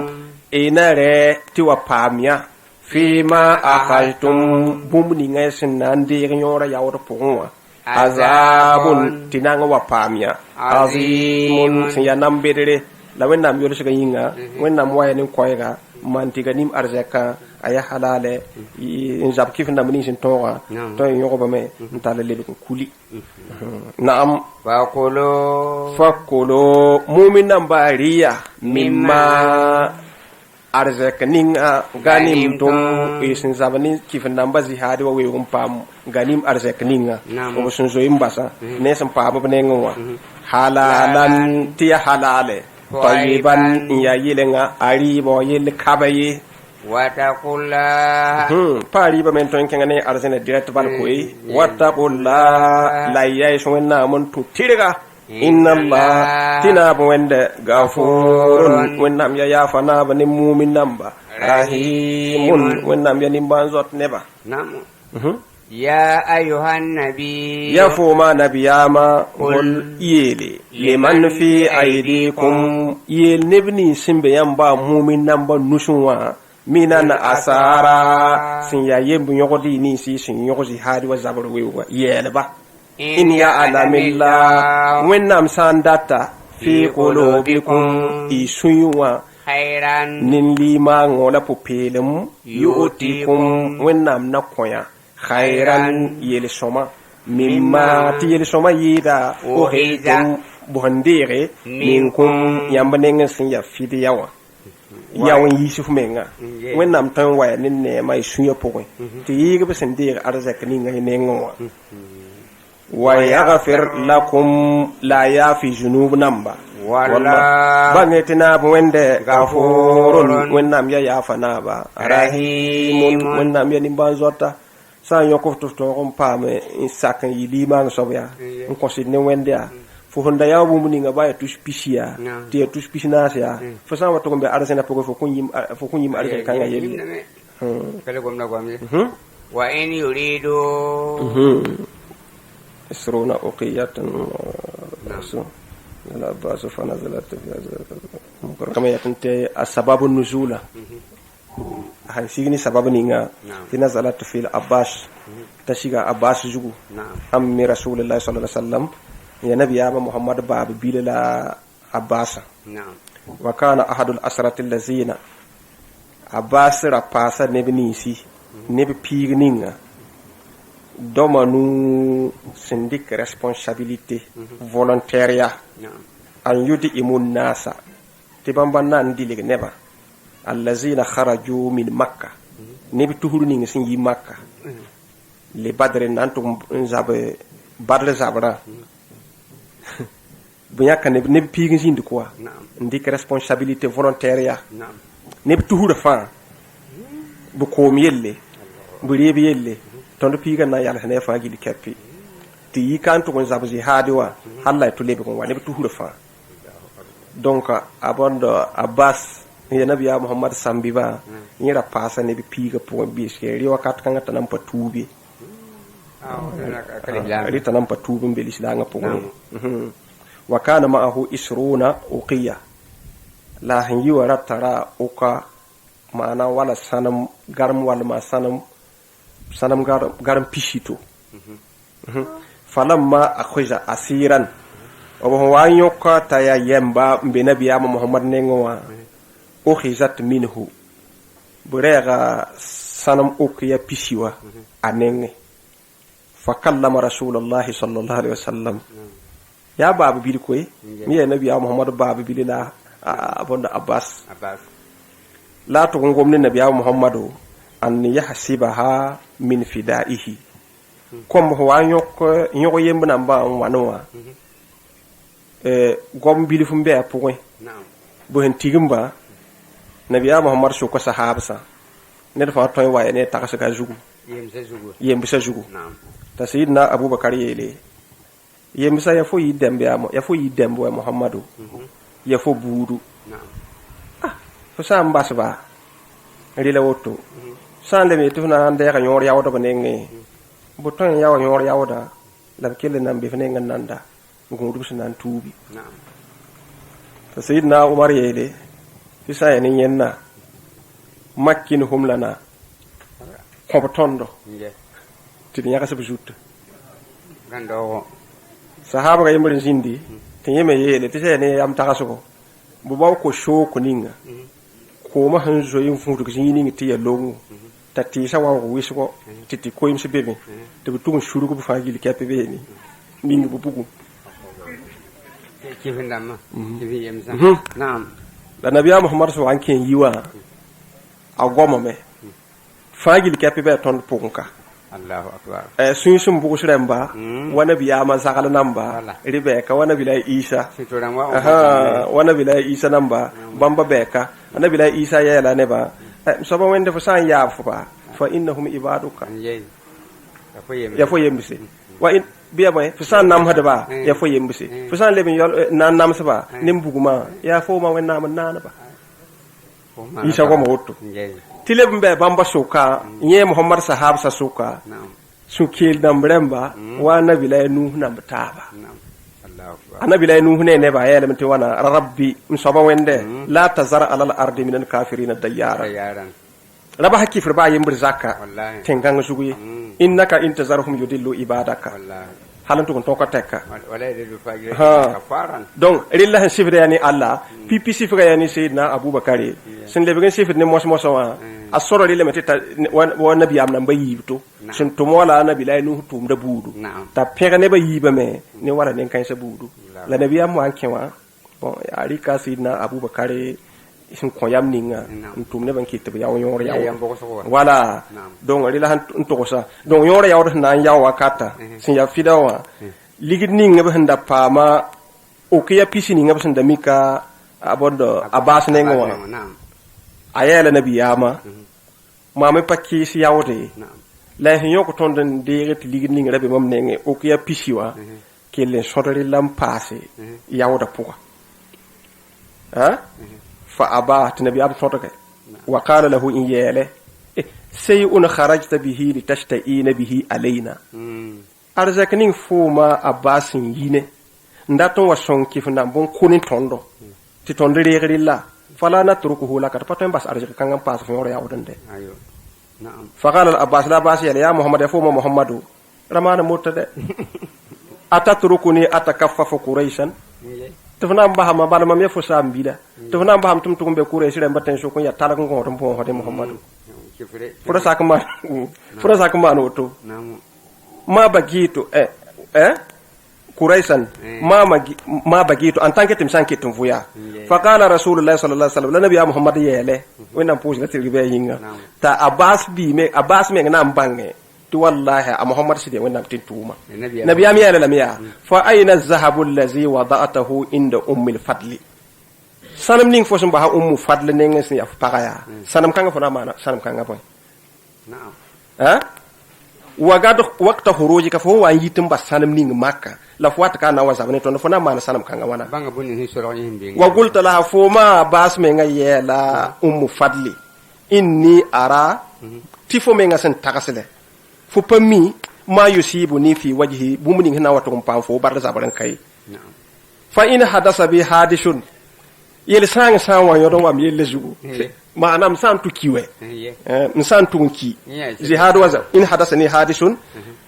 inare tiwa pamia fima akaltum bumni ngasin nandi nyora yawra pungwa azabun tinanga wa pamia azimun sin yanam bedere la wennam yolo shiga yinga wennam wayanin koyga mantiga nim arzaka aya halale injab kif na mini sin toga to yoko bame ntala lebe ko kuli naam fakolo mu'minan bariya mimma arzaka ninga ganim tum isin zabani kif na mbazi hadi wa wegum pam ganim arzaka ninga ko sun zo imbasa ne san pa ba ne ngwa halalan tiya halale طيبا يا يلنا أريبا يل كباي واتقوا الله فاريبا من تون كنغني أرسنا ديرت بالكوي واتقوا الله لا يشونا من تتيرغا إن الله تناب وند غفور ونام يا فنا بني مؤمن نمبا رحيم ونام يا نمبان زوت نبا نعم يا أيها النبي يا فوما نبياما قل يلي لمن في أيديكم يل نبني سنبي ينبا مؤمن نمبا نشوا من أسارا سن يا يمب يغدي نيسي سن يغزي هادي وزابر ويوا يلبا إن يعلم الله ونام سانداتا في قلوبكم إسيوا خيرا نلي ما غولا بوبيلم يؤتيكم ونام نقويا khairan yele soma mimma ti yele soma yida o heidum bohandere minkum yambanenga sin ya fidi yawa yawon yisuf menga wennam tan waya ninne mai sunya pokon ti yiga besendere arzak ninga hinenga wa yaghfir lakum la yafi junub namba walla bangetina wende gafurun wennam ya yafana ba rahimun wennam ya nimbanzota san yoko to on pame in sakan yili ma sobya on consider ne wendia fo honda yawo muni nga baya tous pisia te tous pisina sia fo san wato be arsena pogo fo kunyim arke kan yeli kale gomna gomye wa in yuridu isruna uqiyatan so la basu fa nazalat fi kama yakante asbabu nuzula sigini sababu ninga tina zalatu fil abbas tashiga abbas jugu ammi rasulullahi sallallahu alaihi wasallam ya nabiyama muhammad babu bilala abbas wa kana ahadul asrati allazina abbas rapasa nebnisi neb pigninga domanu syndic responsabilité volontaire an yudi imun nasa tibamba dilig neba allazina kharaju min makkah nebi tuhuru ni ngi yi makkah le badre nanto zabe badre zabra bunya kan nebi pigi zindi quoi ndik responsabilité volontaire ya nebi tuhuru fa bu ko mi yelle bu rebi yelle tondo piga na yalla ne fa gi di kappi ti yi kanto ko zabe jihadi wa halla to lebe ko wa nebi tuhuru fa donc abondo abbas ya nabi ya muhammad sambiba yira pasa ne bi piga po bi skeri wakat kan tanam patubi ri tanam patubi be lisla po wa kana ma'ahu isruna uqiya la han yi wara tara uka ma'ana wala sanam garam wala ma sanam garam pishito falamma akhuja asiran obo wanyo ka taya yemba be nabi ya muhammad nengowa ukhizat minhu burega sanam ukiya pishiwa anenge fakallama rasulullahi sallallahu alaihi wasallam ya babu bil koy mi nabi muhammad babu bilila abonda abbas la to ngomni nabi muhammadu an yahsibaha min fidaihi kom ho wa nyoko yemb namba on wanwa gom bilifum be apoi na'am bo hen tigimba nabiya muhammad so ko sahabsa ne dafa toy waye ne takasa ka jugu yembisa jugu na'am ta sayyidina abubakar yele yembisa ya fo yidembe amo ya fo yidembe wa muhammadu ya fo budu na'am fo sam basba rila woto san le me tufna ande ka nyor yawo do nenge bo ton yawo nyor yawo da la kele nambe fene ngananda ngudu sinan tubi na'am ta sayyidina umar yele fisa ya ni yenna makkin humlana ko tondo ti nyaka sabu jutta gando sahaba ga yimrin sindi ti yeme yele ti sene am takasugo bu baw ko show ko ninga ko ma han zo yin fudu ko yini ti ya longu tati sa wa ko wisgo titi ko yim sibebe te bu tugun shuru ko bu faagili kepe be ni ningi bu bugu kifin damma kifin yemsa na'am da nabiya muhammad so an ken yiwa a goma me faagili kepe be ton pugunka Allahu akbar sun sun bugu shiremba wana biya ma sakala namba ribeka wana bila isa wana bila isa namba bamba beka wana bila isa ya la neba so ba wende fo san ya fo ba fa innahum ibaduka ya fo yembisi wa in biya boy fo san nam hada ba ya fo yembisi fo san leben yol nan nam sa ba nim buguma ya fo ma wenna ma nana ba isa ko mo wotto tileb be bamba suka nye muhammad sahab sa suka sukil nambremba wa nabila nuh nambtaba anabila nuh ne ba yele mti wana rabbi msoba wende la tazara ala al ardi min al kafirin dayara raba hakki fir ba yimbir zakka tenganga suguyi innaka intazarhum yudillu ibadaka halantu kon toko tekka wala de du fagire kafaran donc rillahi sifre yani allah pipi sifre yani sayyidina abubakar sin lebegen sifre ne mos wa asoro rile metita wa nabi am nan bayibto sin to mola nabi lay nu tum da budu ta pere ne bayiba me ne wala nen kan sa budu la nabi am wan kenwa bon ari ka sayyidina abubakar sin ko yam ninga tum ne ban kitte ba yawo yor yawo wala donc rile han to sa donc yor yawo nan yawo kata sin ya fidawa ligid ninga ba handa pama o kiya pisini nga basan damika abondo abas ne ngwa ayela nabi yama mama pakki si yawde la hinyo ko ton den deret ligid ninga rabe mom ne o kiya pisiwa kelen sodari lam passé yawda puwa ha fa aba nabi ab sotoke wa qala lahu in yele sayun kharajta bihi litashtaina bihi alaina arzakning fuma abasin yine ndaton wa sonki funa bon kunin tondo ti tondo regilla fala natrukuhu laka paton bas arzaka kangam pas fo yoro yawdande ayo na'am faqala al abbas la bas ya muhammad ya fuma muhammadu ramana mutade atatrukuni atakaffafu quraishan tufna mbahama bala mam yefo sambida tufna mbaham tum tumbe quraish re mbaten so ko ya tala ko ngoto bon hode muhammadu fura sakma no to ma bagito Quraisan ma bagitu en tant que tim sanki tum fuya fa qala rasulullah sallallahu alaihi wasallam la nabiy muhammad yele wena pose la tirbe yinga ta abbas me ngam bange to wallahi a muhammad sidi wena tintuma nabiy am yele lam ya fa ayna az-zahabu allazi wada'atahu inda ummil fadli sanam ning fosum ba ummu fadli ning sin ya pagaya sanam kanga fona mana sanam kanga boy na'am wagad waqta khurujika fa huwa yitim basanam ning makka la fuata kana wa zabane to fona mana sanam kanga wana banga bunni ni soro yimbe wa qulta laha fuma bas me ngayela ummu fadli inni ara tifo me ngasen takasele fu pammi ma yusibu ni fi wajhi bumuni hina wato pam fo bar zabaran kai fa in hadasa bi hadishun yel sang wa yodo wam yel lejugo maanam santu kiwe santu nki jihad waza in hadasani hadithun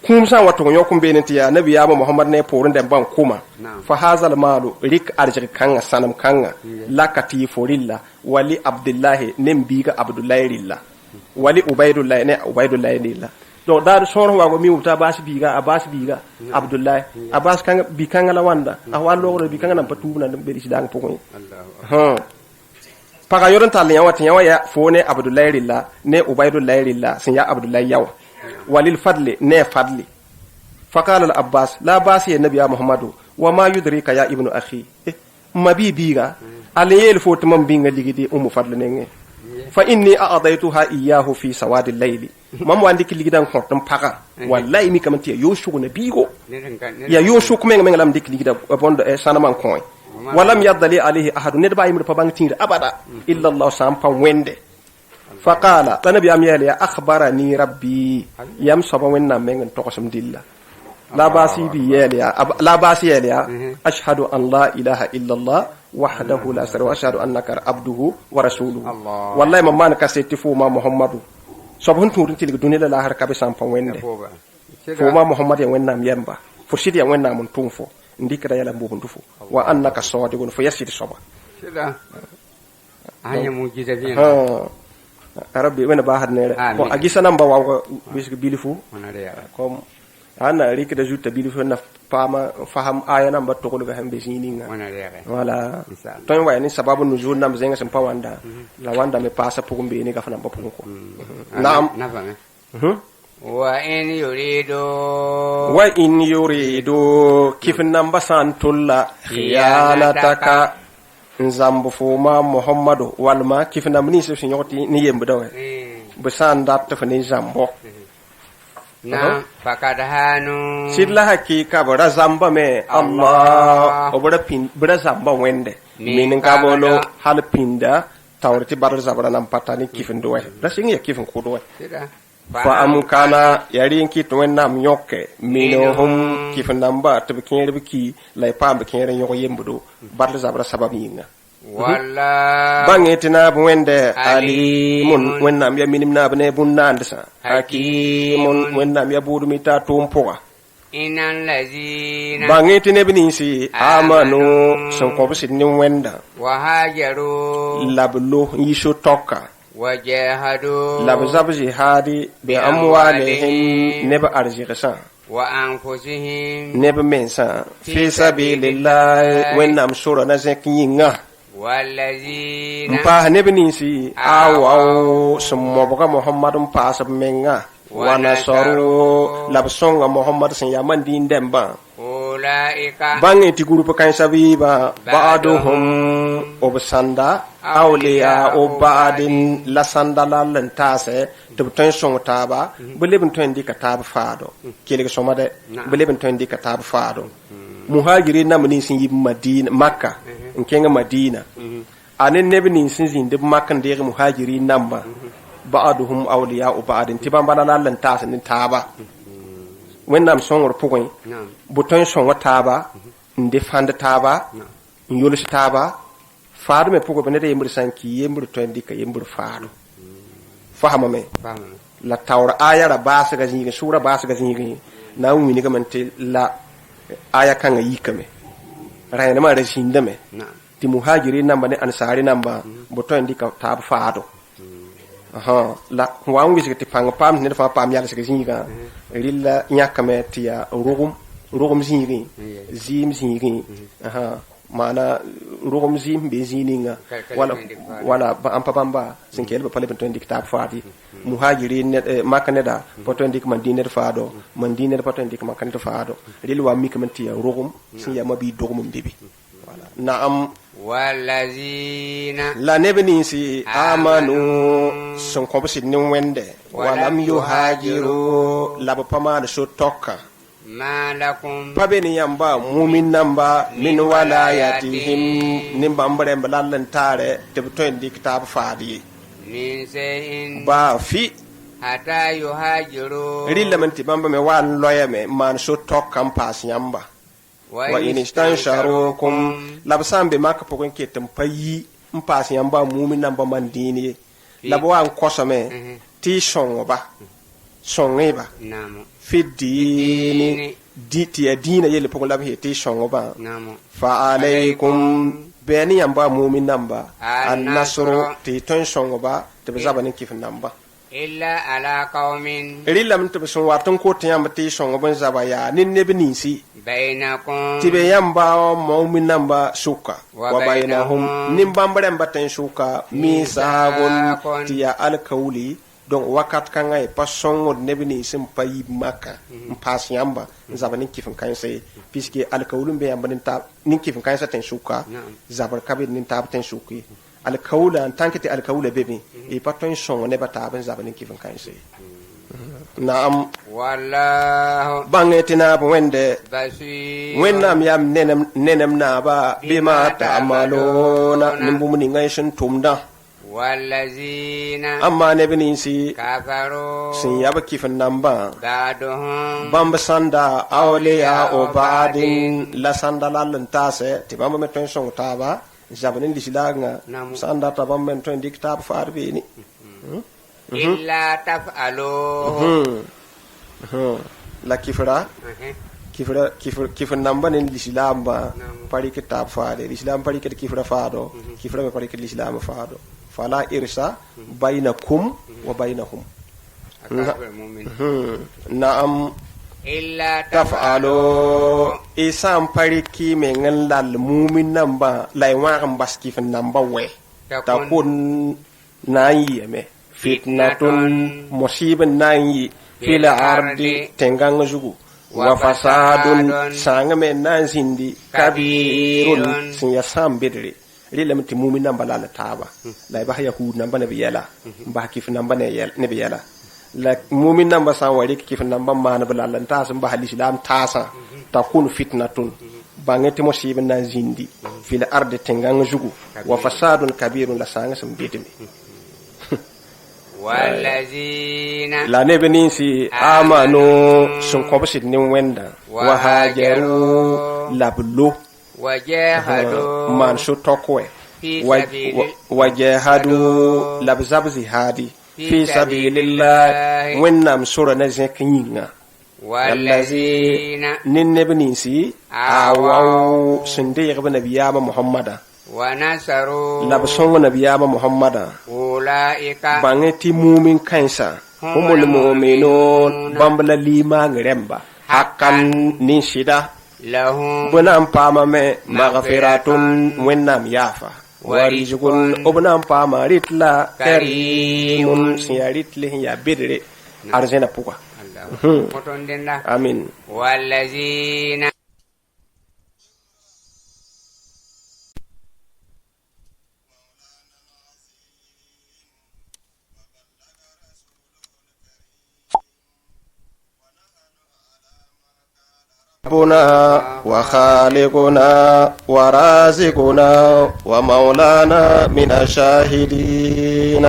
kum san wato yokum benenti ya nabi ya muhammad ne porun den ban kuma fa hazal malu rik arjik kanga sanam kanga lakati forilla wali abdullah nembiga abdullah rilla wali ubaydullah ne ubaydullah rilla do dar soro wago mi muta bas biga abdullah abbas kanga bi kanga la wanda a wallo bi kanga nan patuna be di dang pokon paga yoron tal yawa ya fone abdullahi rilla ne ubaydullah rilla sin ya abdullahi yawa walil fadli ne fadli فقال العباس لا باس يا نبي محمد وما يدريك يا ابن اخي ما بي بيغا علي الفوت من بيغا ليغي ام فضل فاني اعطيتها اياه في سواد الليل مام واندي كي ليغي دان خورتم باغا والله مي كامتي يوشو نبيغو يا يوشو كمن لام ديك ليغي دا بوند سانمان كوين ولم يضل عليه احد ندبا يمر فبانتين ابدا الا الله سامبا وينده فقال النبي اميال يا اخبرني ربي يم صبا ويننا من توكسم ديلا لا باسي بياليا لا باسي ياليا اشهد ان لا اله الا الله وحده لا شريك له واشهد انك عبده ورسوله والله ما مان كاسيتي فوما محمد صبون تورن تي دوني لا هر كابي سامبا وينده فوما محمد ويننا يمبا فشيدي ويننا من تونفو ndikra yala mbubu ndufu wa annaka sadiqun fa yasir soba sida anya mujiza bien rabbi wena ba hadne ko agisa namba wa bisku bilifu kom ana rikda jutta bilifu na fama faham aya namba to ko ga hambe sininga wala ton wa ni sababu nuzul nam zenga sem pawanda la wanda me pasa pukumbe ni ga fana ba pukuko naam وإن يريدوا كيف نمبسان تلا خيانتك نزامب فوما محمد والما كيف نمني سينيوتي نيم بدو بسان دات فني زامبو na fakadhanu sidla hakika bora zamba me Allah obora pin bora zamba wende minin ka bolo hal pinda tawrti bar zabara nam patani kifin doe rasingi ya kifin ko doe fa am kana yarin ki to wennam yokke minohum kifin namba tabkin rebki lay pam kin ren yoko yembudo bar zabara sababinga walla bangetina wende alimun wennam ya minimna bne bunnandsa hakimun wennam ya budumi ta tumpoa inal lazina bangitine binisi amanu son ko bisin wenda wa hajaru lablu yisho tokka wajahadu labzab jihadi bi amwalihim neba arjigasa wa anfusihim neba mensa fi sabilillah wennam sura na zekinga والذين مبا نبنيسي أو سموبغا محمد مباسب منغا ونصروا لبسونغا محمد سنيامان دين دمبا أولئك بانغي تيغورو بكاين سبيبا بعضهم وبساندا أولياء وبعض لساندا لالنتاسي تبتين سونغ تابا بلبن توين دي كتاب فادو كيليك سومادي بلبن توين دي كتاب فادو muhajirin na mun sin yi madina makka in kenga madina anen nebe nin sin zin de makka de muhajirin namba ba'aduhum awliya u ba'adin tiban bana lallan ta sin taba wennam songor pugoy buton songo taba inde fanda taba yolis taba faadu me pugo benede yembur sanki yembur to ndika yembur faadu fahama me la tawra ayara basaga zinga sura basaga zinga na wini ga mante la aya kanga yikame rayna ma rashinda me ti muhajirin namba ne ansari namba boto ndika tab faado aha la wangi sikati panga pam ne fa pam yalla sikati zinga rilla nyakame ti ya rugum zingi zim zingi aha mana rugum zim be zininga wala ampa bamba sinkel ba pale ben ndika tab faadi muhajirin makane da poto ndik mandine faado mandine poto ndik makane faado ril wa mikamenti ya rugum sin ya mabi dogum bibi wala naam walazina la nebni si amanu son ko bisi ni wende walam yuhajiru la ba pama so tokka malakum pabeni yamba mumin namba min walayatihim nimba mbare mbalallan tare te poto ndik tab faadi min sayin ba fi hata yuhajiru rilla manti bamba me wan loya me man so tokkam pas yamba wa in istansharukum labsambe makka pokon ketem payi mpas yamba mumin namba mandini labo an kosame ti songoba songeba namo fidini diti adina yele pokon labe ti songoba namo fa alaykum beni yamba mumin namba an-nasru ti ton songoba te bezabani kif namba illa ala qaumin rilla min te son watun ko te yamba ti songoba zabaya nin ne binisi bainakum tibe yamba mumin namba suka wa bainahum nin bambare mbaten suka misabun tiya alkauli donc wakat kan ay pa songo nebni sim payi maka pas yamba zabani kifin kan sai puisque alkawlum be yamba nin kifin kan sa ten shuka zabar kabin nin tab ten shuki alkawla en tant que alkawla bebe e pa ton songo ne bata ben zabani kifin kan sai naam wallahu bangetina wende basir wennam yam nenem na ba bima ta'maluna nimbumuni ngai shin tumda wallazina amma ne binin si kafaru sin yaba kifin namba ba'duhum bamba sanda awliya o ba'din la sanda lalun tase ti bamba meton song taba jabanin lisilanga sanda ta bamba meton diktab farbi ni illa taf'alu la kifra namba nin l'islam ba pari kitab faade l'islam pari kifra faado kifra me pari l'islam faado fala irsa bainakum wa bainahum na'am illa taf'alu isam pari ki me ngal mu'min namba lay wa am bas kifra namba we takun nayi me fitnatun musiban nayi fil ardi tengang jugu wa fasadun sangame nanzindi kabirun sin yasam bidri rilam ti mu'min namba la taba la ba yahud namba ne biyala ba kif namba ne biyala la mu'min namba sa wari kif namba man bala lan ta sam ba islam tasa takun fitnatun bangeti musiban nanzindi fil ardi tengang jugu wa fasadun kabirun la sanga sam bidmi wallazina la nebenin si amanu sun kobasit nin wenda wa hajaru lablu wajahadu man su tokwe wajahadu labzabzi hadi fi sabilillah wennam sura na zekinyinga wallazina nin nebenin si awaw sun de yagba nabiyama muhammada wa nasaru labsongo nabiyama muhammada ulaika bangeti mumin kansa humul mu'minun bambala lima ngremba hakan nin shida lahum buna pama me maghfiratun wennam yafa warizqun ubna pama ritla karimun siyaritli ya bidre arzena puka motondenda amin wallazina ربنا وخالقنا ورازقنا ومولانا من الشاهدين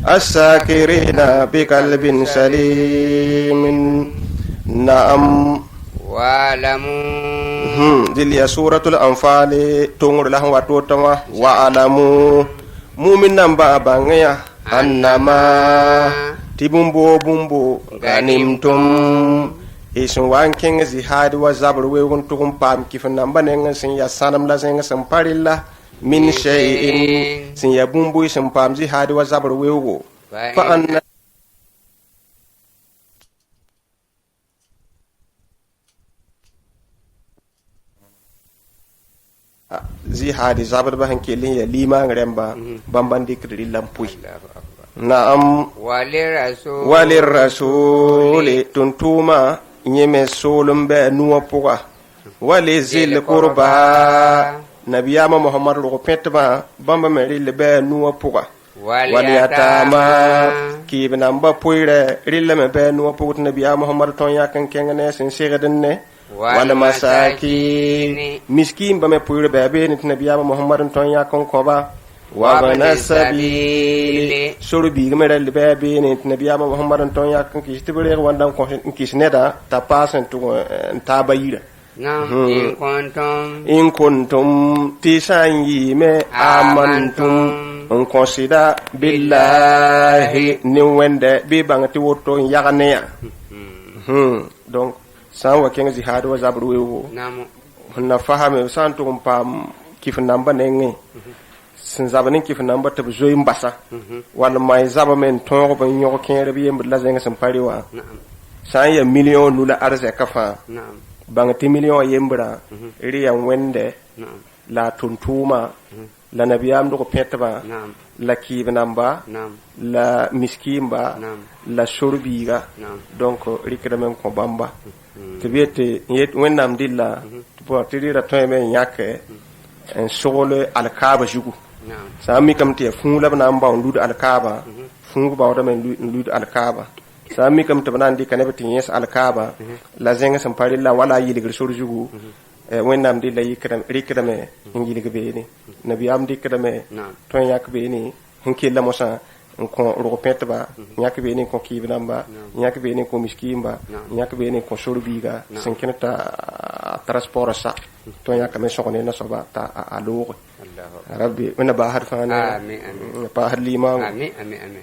الساكرين بقلب سليم نعم واعلموا دي سورة الأنفال تنور لهم وتوتوا واعلموا مؤمن نمبا بانيا أنما تبومبو بومبو غنمتم isun wanking zihad wa zabr we won to pam kifan namba ne sin ya sanam la sin san parilla min shay'in sin ya bumbu sin pam zihad wa zabr we wo fa anna zihad zabr ba hanke lin ya lima ngremba bamban dikri lampui na'am walir rasul tuntuma nyeme solum be nuwa puga wali zil qurba nabiyama muhammad ro petba bamba meri le be nuwa puga wali atama kibna mba puire rille me be nuwa puga nabiyama muhammad ton yakan kengane sin sigaden ne wala masaki miskin ba me puire be be ni nabiyama muhammad ton yakan koba wa bana sabili surbi gamere libabi ni nabiyama muhammadan ton yakan kistibere wandan ko kisneda ta pasen to tabayira in kuntum tisanyi me amantum on konsida billahi ni wende bi bangati woto yagane donc san wa kenzi hado zabru wewo na fahame san to pam kif namba nengi sin zabanin kif namba tab zoyin basa wala mai zaba men ton ban yo ken rabi yem la zenga san pariwa san ya million nula arze kafa bangati million yembra riya wende la tuntuma la nabiyam do ko petba la kibnamba la miskimba la shurbiga donc rikrame ko bamba te biete yet wennam dilla pour tirer to men yake en sole alkaba jugu sami kam te fun la na mba ndud alkaba fun ba wada men ndud alkaba sami kam te banan di kanebe tin yes alkaba la zenga sam parilla wala yiligir sur jugu wennam dilla rikrame ngiliga beeni nabi am dikrame to yak beeni hinki la mosa ko ro petba nyak be ni ko kibnamba nyak be ni ko miskimba nyak be ni ko shurbiga senkinata transport sa to nyak me sokone na soba ta alo rabbi wana ba har fana amin pa har lima amin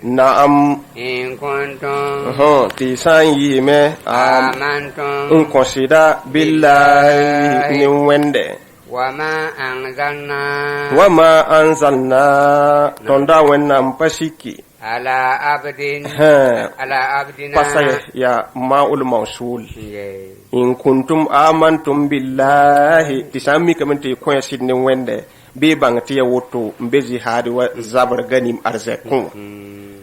na'am in kuntum ti san yi me amantum in consider billahi ni wende wama anzalna tonda wennam pasiki ala abdina pasaya ya ma'ul mawsul in kuntum amantum billahi tisami kamante ko yasidne wende be bangati ya woto mbezi hadi wa zabar ganim arzakun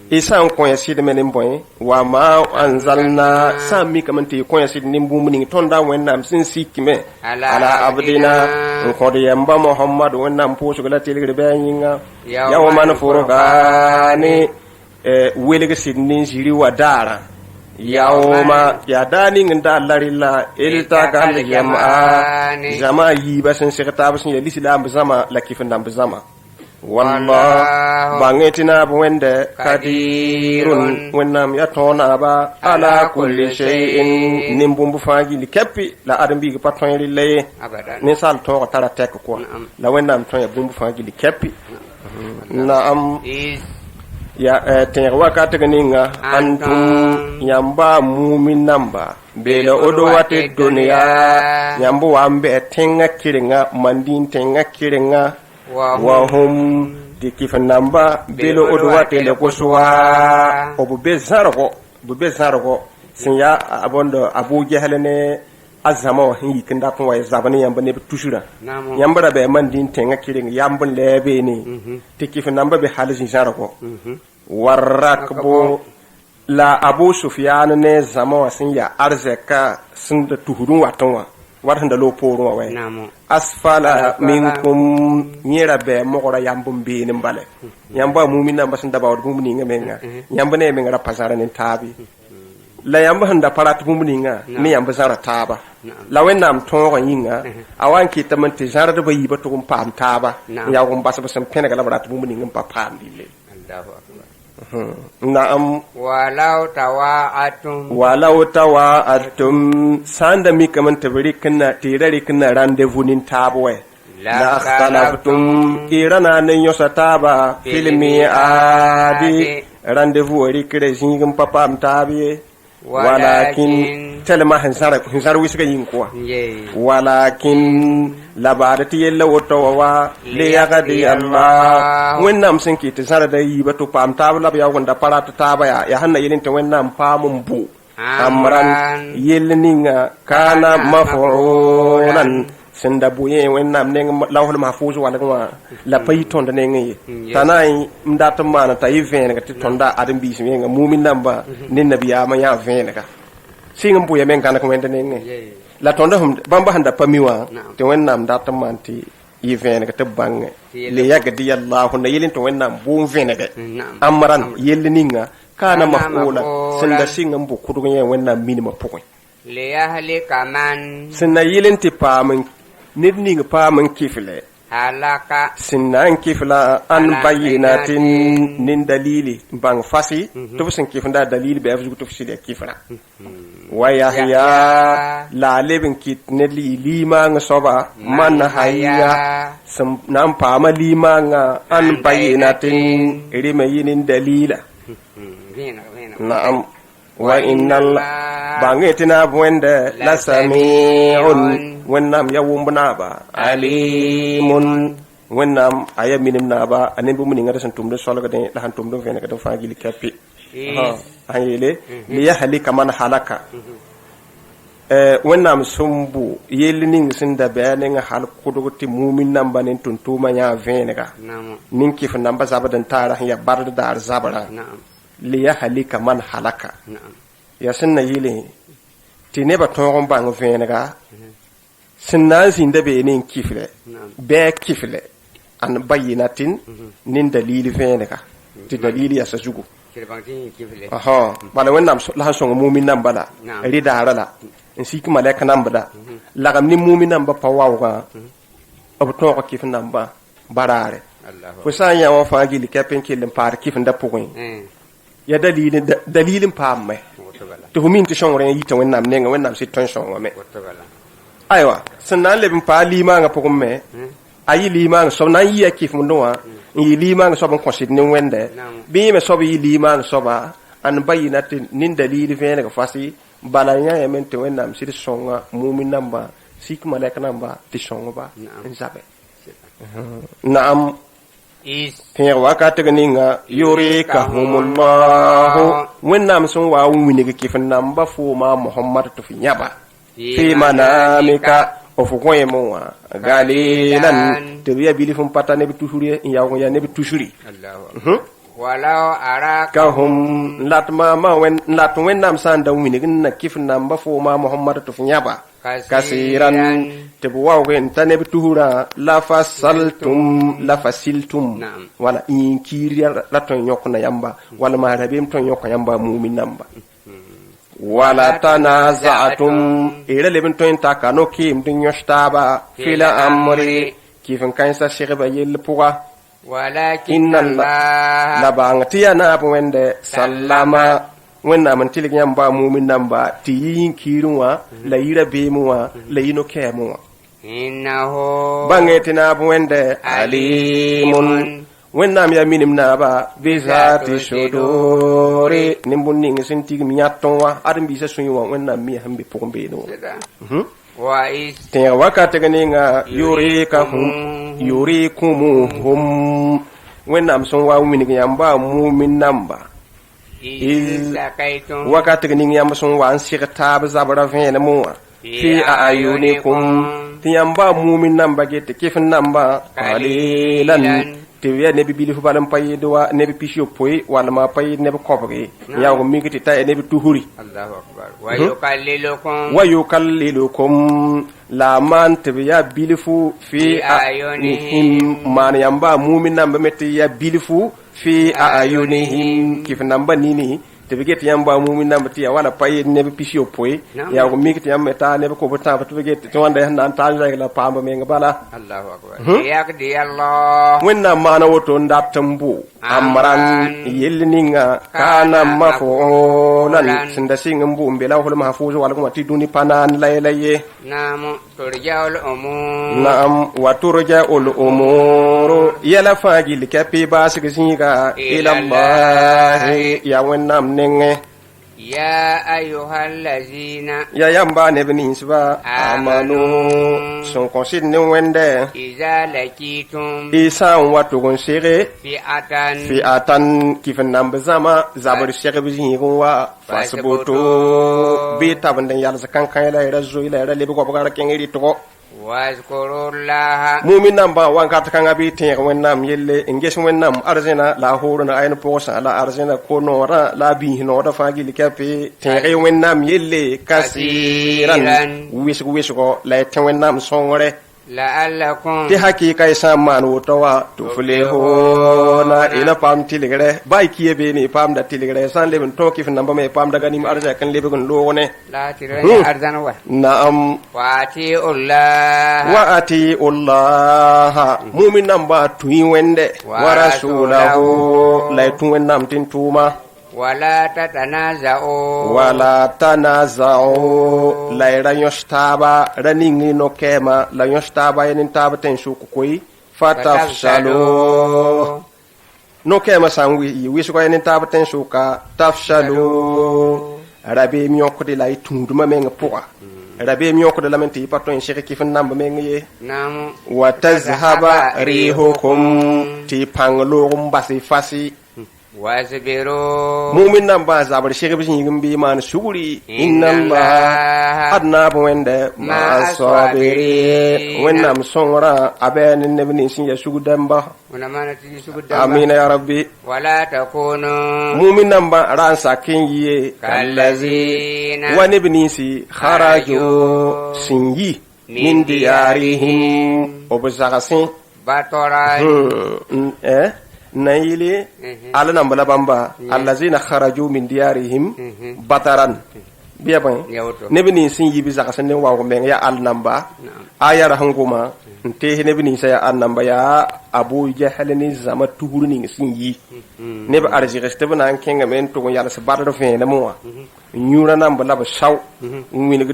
isan ko yasid menen boy wa ma anzalna sami kamante ko yasid nimbu muning tonda wennam sin sikime ala abdina ko de yamba muhammad wonnam poso gala telegre bayinga yawman furqani welega sidnin jiri wadara yawma ya dani nda larilla ilta gal yama zama yiba sen sekata basin ya lislam zama lakifan dam zama wallah bangetina wende kadirun wennam yatona ba ala kulli shay'in nimbumbu faji likeppi la adam bi paton lille misal to tara tek ko la wennam ton ya bumbu faji likeppi naam ya ten wakati ganinga antum yamba mumin namba bela odo wate dunya yambo wambe tenga kiringa mandin tenga kiringa wa hum dikifa namba belo odo wate le kuswa obu bezargo sin ya abondo abu jahalene azama wa hin kinda tun wa zabani yamba ne tushura yamba da be mandin tenga kiringa yambon lebe ni dikifa namba be halin zargo warakbo la abu sufyan ne zama wa sin ya arzeka sun da tuhurun watanwa warhanda lo poro wa asfala minkum nyera be mogora yambum be ni mbale yamba mu'mina mbasin da bawd mumni ngamenga yamba ne menga pasara nin tabi la yamba handa parat mumni nga ni yamba zara taba la wennam tongo yinga awan ki tamanti zara da bayi batum pam taba ya gum basabasam penega la barat mumni ngam pa pam dile Allahu akbar na'am walau tawa'atum sanda mi kaman tabiri kana tirari kana rendezvous nin tabwe la akhtalaftum irana nan yosa taba filmi adi rendezvous ri kire jingin papa am tabiye walakin telma hansar wisga yinkwa walakin labarati yella wotowa le yagadi Allah wennam sinki tsara da yi bato pam tabla ya wanda parata taba ya hanna yelin ta wennam pamun bu amran yelninga kana mafulan senda buye wennam ne lawhul mahfuz wala ngwa la payton da ne tanai mdata mana ta yiven ga tonda adam bi singa mumin namba nin nabiya ma ya ven ga singam buye men kana ko wende ne la tonda hum bamba handa pamiwa te wennam data manti yiven ga tabange le yagdi Allah na yelin to wennam bu ven ga amran yelninga kana mafula senda singam bu kudu ne wennam minima pokon le yahlika man sinna yelin ti pamin nidni nga pa man kifle halaka sinan kifla an bayinatin nin dalili bang fasi to sin kifnda dalili be afu to fisi kifra wa yahya la lebin kit ne lima nga soba man hayya sam nan pa ma lima nga an bayinatin rime yinin dalila na'am wa innal bangetina buende la sami'un wennam yawumbna ba alimun wennam ayaminim na ba anen bu muni ngada santum do solo gade la hantum do fene gade faagi likapi ayele li yahlika man halaka wẽnnaam sũmbu yell ning sẽn da bɩa nengã hal kʋdg tɩ mumin namba ne tʋm-tʋʋmã yãa vẽenega nin-kɩf namba zabd n taara sẽn yaa barд daar zabrã liya halika man halaka yaa sẽn na yɩle tɩ nebã tõog n bãng vẽenega sẽn na n zĩnda bee nin kifle bɛɛ kifle an bayinatin nin dalil vẽenega tɩ dalil yasa zugu bala wẽnnaam la sẽn sõng mumin namba la rɩdaara la n sik malɛk nambda lagm ne mumin namba pa waoogã b tõog kɩf nambã baraare fo sã n yã wã fãa gilli kɛp n kell n paad kɩfendã pʋgẽ ya dalil n paam me tɩ fo min tɩ sõngr yã yita wẽnnaam nenga wẽnnaam sɩd tõe n sõngame aywa sẽn na n leb n paa limaangã pʋgẽ me a yɩ limaang soab na n yɩa kɩfmdẽ wã n yɩ limaang soab n kõ sɩd ne wẽnde bɩ yẽ me soab yɩ limaang soaba an bayina tɩ nin dalil vẽeneg fasɩ bala yã yame tɩ wẽnnaam sɩd sõnga mumin nambã sik malɛk nambã tɩ sõngba n zabe naam tẽeg wakatg ninga yurikahumullahu wẽnnaam sẽn wa n wilg kɩf namba fooma mohamad tɩ f yãba fi manamika f gõeeme wã galilan tɩ b ya bilf n pata neb tusr n yaoog n yaa neb tusri kahum lat wẽnnaam sã n da wilg n na kɩf namba fooma mohamad tɩ f yãba kasiran tɩ b waoog n ta neb tusrã la fasiltum wala yĩn-kiir la tõe n yõkna yãmba wala maa rabeem tõe n yõka yãmba mumin namba wala tanaza'tum ira leben to intaka no kim din yoshtaaba fila amri kifin kansa shigba yel puga walakin Allah la bangati yana wende sallama wenna man tilig yamba mu'min namba tiyin kirunwa la ira bemuwa la yino kemuwa innahu bangetina wende alimun wẽnnaam yaa minim naaba bɩ zaati sodore nimbõn ning sẽn tig m yãttõ wã ad n biisa sũyẽ wã wẽnnaam mi sẽn be pʋgẽ beene wã tẽeg wakatg ninga yurikumuhum wẽnnaam sẽn wa n wilg yãmba mumin namba wakatg ning yãmb sẽn wa n sɩg taab zabrã vẽenemẽ wã fi ayunikum tɩ yãmba mumin namba get kɩf namba qalilan tɩ ya neb bilf bal n pa yɩɩd wa neb pis yopoe wall maa pa yɩɩd neb kɔbge yaoog mik tɩ ta ya neb tusri wa yukallilukum la maan tɩ b yaa bilfu fi ayunihim maan yãmba mumin namba me tɩ ya bilfu fi ayunihim kɩf namba nini tɩ b get yãmba mumin namba tɩ ya wala pa yɩɩd neb pis yopoe yaoog mik tɩ yãmb me taa neb kob tãab tɩ b get tɩ wãnda sẽn na n taa zɛg la paamba meng bala wẽnnaam maana woto n dat n bo amran yell ninga kaana mafulan sẽn da sɩng n bo n be la f mahfʋʋs walgmã tɩ dũni pa naan la yɛla ye naam wa turja'ul umuru yɛla fãa gill kɛpɩ baasg zĩiga ilallahi ya wẽnnaam nengẽ ya ayyuhallazina ya yamba neb ninsba amanu son konsid ne wende iza lakitum isan watugun sire fi atan kifin nambe zama zabar shege bizin wa fasbutu bi tabanden yal zakan kan la ira zo ila ira lebi ko bagara kengeri to wazkurullaha mu'min namba wankat kan abi tin wennam yelle nges wennam arzena la horuna ayno posa la arzena ko nora la bi no da fagil kape tin wennam yelle kasiran wis ko la tin wennam songore la'allakum ti hakika isa man wotawa tuflihuna ila pam tiligre bay kiye be ni pam da tiligre san leben toki fi namba me pam daga nim arja kan lebe gon lowone la tirani arzana wa na'am wa ati Allah mu'min namba tuyi wende wa rasulahu la tu wennam tin tuma wala tanaza'u la yoshtaba raningi no kema la yoshtaba yenin taba ten shuku koi fatafshalu no kema sangwi wisu ko yenin taba ten shuka tafshalu rabe mi yokko de lay tunduma menga puwa rabe mi yokko de lamenti paton sheke kifin namba menga ye nam wa tazhaba rihukum ti panglo mbasi fasi wasbiru mu'min nan ba zabar shege bishin yigin bi man shuguri inna Allah adna wanda ma sabiri wannan songra aben nebni sin ya shugudan ba wana mana ti shugudan ba amina ya rabbi wala takunu mu'min nan ba ran sakin yiye kallazina wani binisi kharaju sinyi min diyarihim obzagasin batorai nayili ala nan bala bamba allazina kharaju min diyarihim bataran biya ban ne bini sin yibi zaka san ne wawo men ya al namba ayar hanguma nte ne bini sa ya al namba ya abu jahal ni zama tuhuru ni sin yi ne ba arji reste bana kenga men to yalla sa badar fe na mo nyura nan bala ba saw wini ga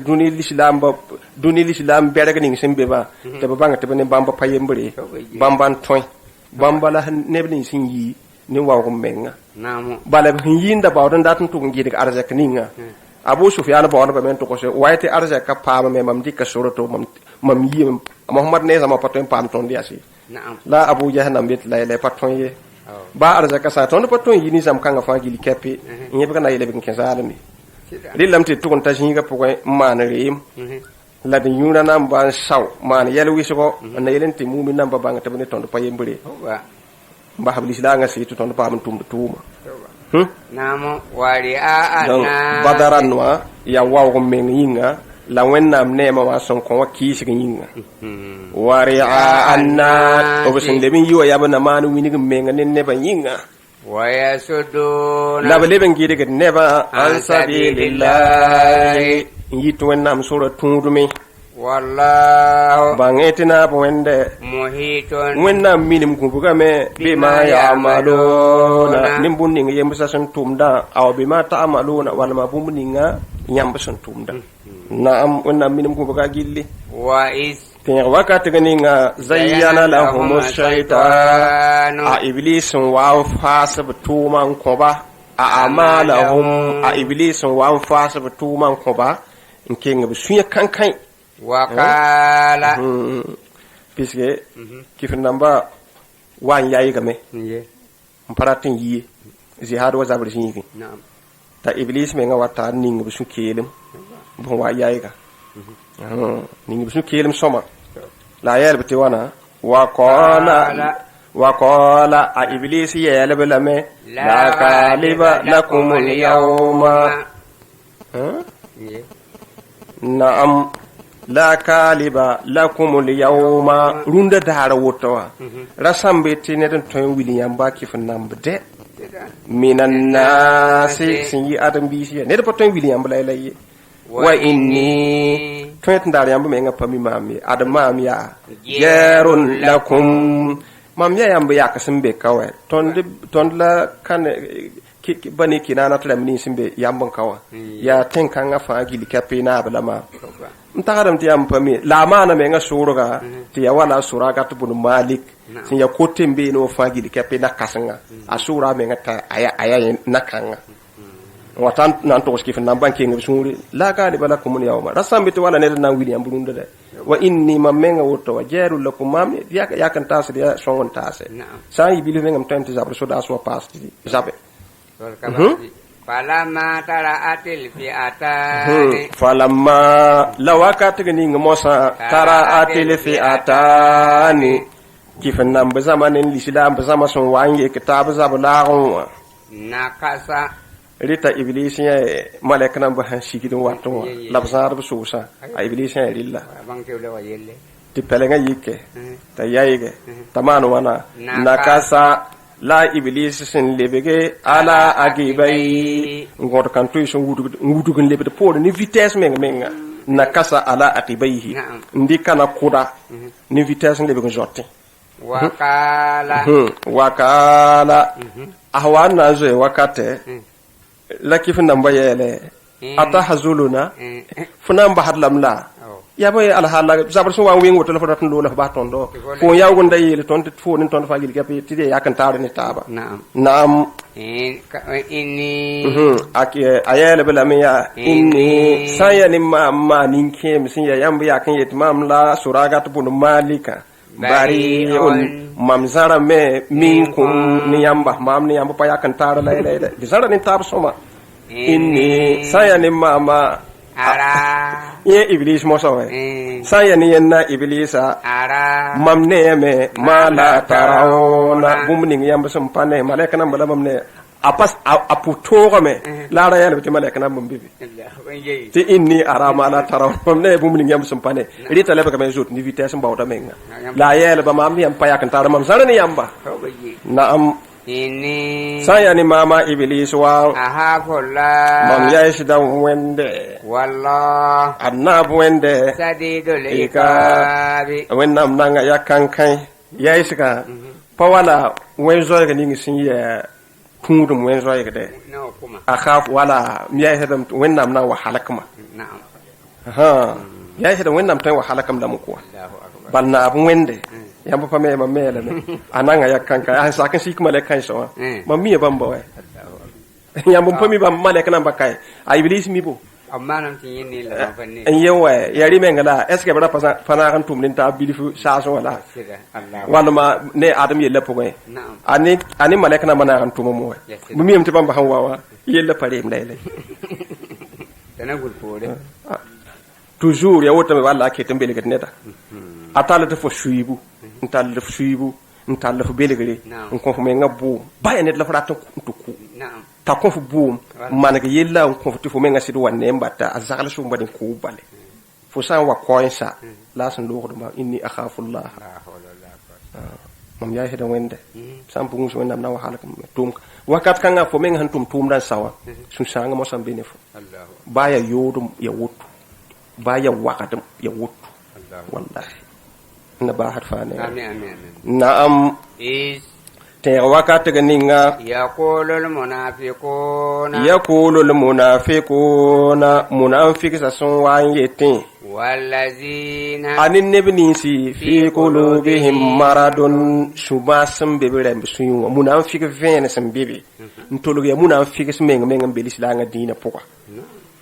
duni l'islam berega ni sin be ba te ba banga te ne bamba payembre bamban toy bambala nebni sin yi ni wawo menga namo bala yinda bawdan datun to ngi de arzak ninga abu sufyan bawon ba men to ko se wayte arzak ka paama me mam dikka surato mam yi muhammad ne sama paton pam ton diasi na'am la abu jahannam bit layle paton ye ba arzak sa ton paton yi ni sam kanga fa gili keppe ngi be kana yele be ken zalami lilam te tukon tashin ga poko manare la de yuna nam ban saw man yel wisoko na yelen te mumin nam babanga te ne tondo payembre ba hablis la nga situ tondo pam tum tuma namo wari a ana badaran wa ya wawo men yinga la wennam ne ma wa son ko wa kisi yinga wari a anna obusin de bin yiwa yabana manu winiga men ne ban yinga wayasuduna la leben gide ga neba an sabilillah yitu wennam sura tundumi wallahu bangetina wende muhitun wennam minim kumbuga me bima ya'maluna nimbun ninga yembusa san tumda aw bima ta'maluna wala ma bumuninga nyambusan tumda na'am wennam minim kumbuga gilli wa is tin wakati ganinga zayyana lahum ash-shaytan a iblis wa fasab tuman koba a amalahum a iblis wa fasab tuman koba inkenga be sunya kankan wakala puisque kifin namba wan yayi game mparatin yi zihad wa zabri sinyi na'am ta iblis me nga wata ninga be su kelem bon wa yayi ga ninga be su kelem soma la yelbti wana wa qala a iblis yelbe lame la kaliba lakum al-yawma na'am la kaliba lakum al-yawma runda dara wotawa rasambe tineden ton william ba kifin nambe minan nasi sinyi adam bisi ne da ton william lay wa inni ton ndar yamba me nga pami mami adam mami ya yarun lakum mam ya yamba yakasimbe kawe ton la kan bani kinana tlamni simbe yambon kawa ya tenkan nga fa gili kape na balama mtakaram ti yam pami la mana me nga suruga ti ya wala suraga to bun malik sin ya kotembe no fa gili kape na kasanga asura me nga ta aya nakanga watan nan to skifa nan banki ngi suri la ka de bala kumun yawma rasambe to wala ne na william burunda de wa inni mamenga woto wa jaru lakum mam ya kan tase ya songon tase sai bilu ngam tanti zabro so da so pasti zabe falamma tara'atil fi'atani falamma lawakati ni ngosa tara'atil fi'atani kifan nam bazamanin lislam bazama son wange kitab zablagun nakasa rita iblis ya malaka nan ba shigidin wato labzar bu susa a iblis ya rilla bangkewle wa yelle ti pelenga yike ta yayige tamanu wana nakasa la iblis sin lebege ala agibai ngor kan to so wudu gun lebe pour ni vitesse menga nakasa ala aqibaihi ndika kuda ni vitesse lebe gun jotti wakala ahwana zo wakate lakifin nan bayele atahzuluna funan bahad lamla ya boy alhala zabar so wan wengo to lafa lo la ba tondo ko yawgo ndayele ton fo nin ton fa gil gapi tide yakan tawde ni taba na'am inni ayele bela me ya inni sayani ma ninke misin ya yamba yakan yetmam la suragat bun malika bari on mam zara me minkum ni yamba mam ni yamba pa yakan tara la bi zara ni tab soma inni saya ni mama ara ye iblis mo sawe saya ni yenna iblisa ara mam ne me mala tarawna bum ni yamba sum pane malaika nam bala mam ne apas aputoga me la ra yalla bi malaika nam bum bibi ti inni ara mala tarawna mam ne bum ni yamba sum pane rita leba ka jot ni vitesse mbawta menga la yalla ba mam ni am pa yakan tara mam zara ni yamba na'am inni saya ni mama iblis wa ahafulla mam yashi dan wende wallah annab wende sadidul ikabi wennam nanga yakankai yashi ka pawala wenzo ga ningi sin ya kundum wenzo ga de no kuma akhaf wala yashi dan wennam na wa halakma na'am ha yashi dan wennam tan wa halakam da muku Allahu akbar balna abun wende yamba pa me mele me ananga yakanka an sakan shi kuma le kan so mammi bamba wa yamba pa mi bamba le kan bakai a iblis mi bo amma nan tin yin ne la fanne en yewa yari mengala est ce que bara fana kan tum nin ta bilifu saso wala Allah wala ma ne adam yella pogoy na'am ani malaka na mana kan tum mo mi mi mti bamba han wawa yella pare im lay tanagul pore toujours ya wota me wala ke tambele gat neta atala ta fo shuibu ntal def suibu ntal def belegre on ko me ngabbu baye net la frata tuku na'am ta ko fu boom man ga yella on ko fu tifo me ngasidu wanne mbata azakala shu mbadin ko bale fo san wa koinsa la san lo ma inni akhafullah mam ya heda wende sam bu ngus wenda na wa halakam tum wakat kanga fo me ngan tum dan sawa sun sanga mo sam benefo allah baya yodum ya wutu baya wakatam ya wutu wallahi na ba har fane amin na'am is te wakati ganinga yaqulul munafiquna munafiq sa sun wanyete wallazina anin nebnisi fi qulubihim maradun shubasam bebere sun munafiq vene sam bebe ntolo ya munafiq smenga menga belis la nga dina pokwa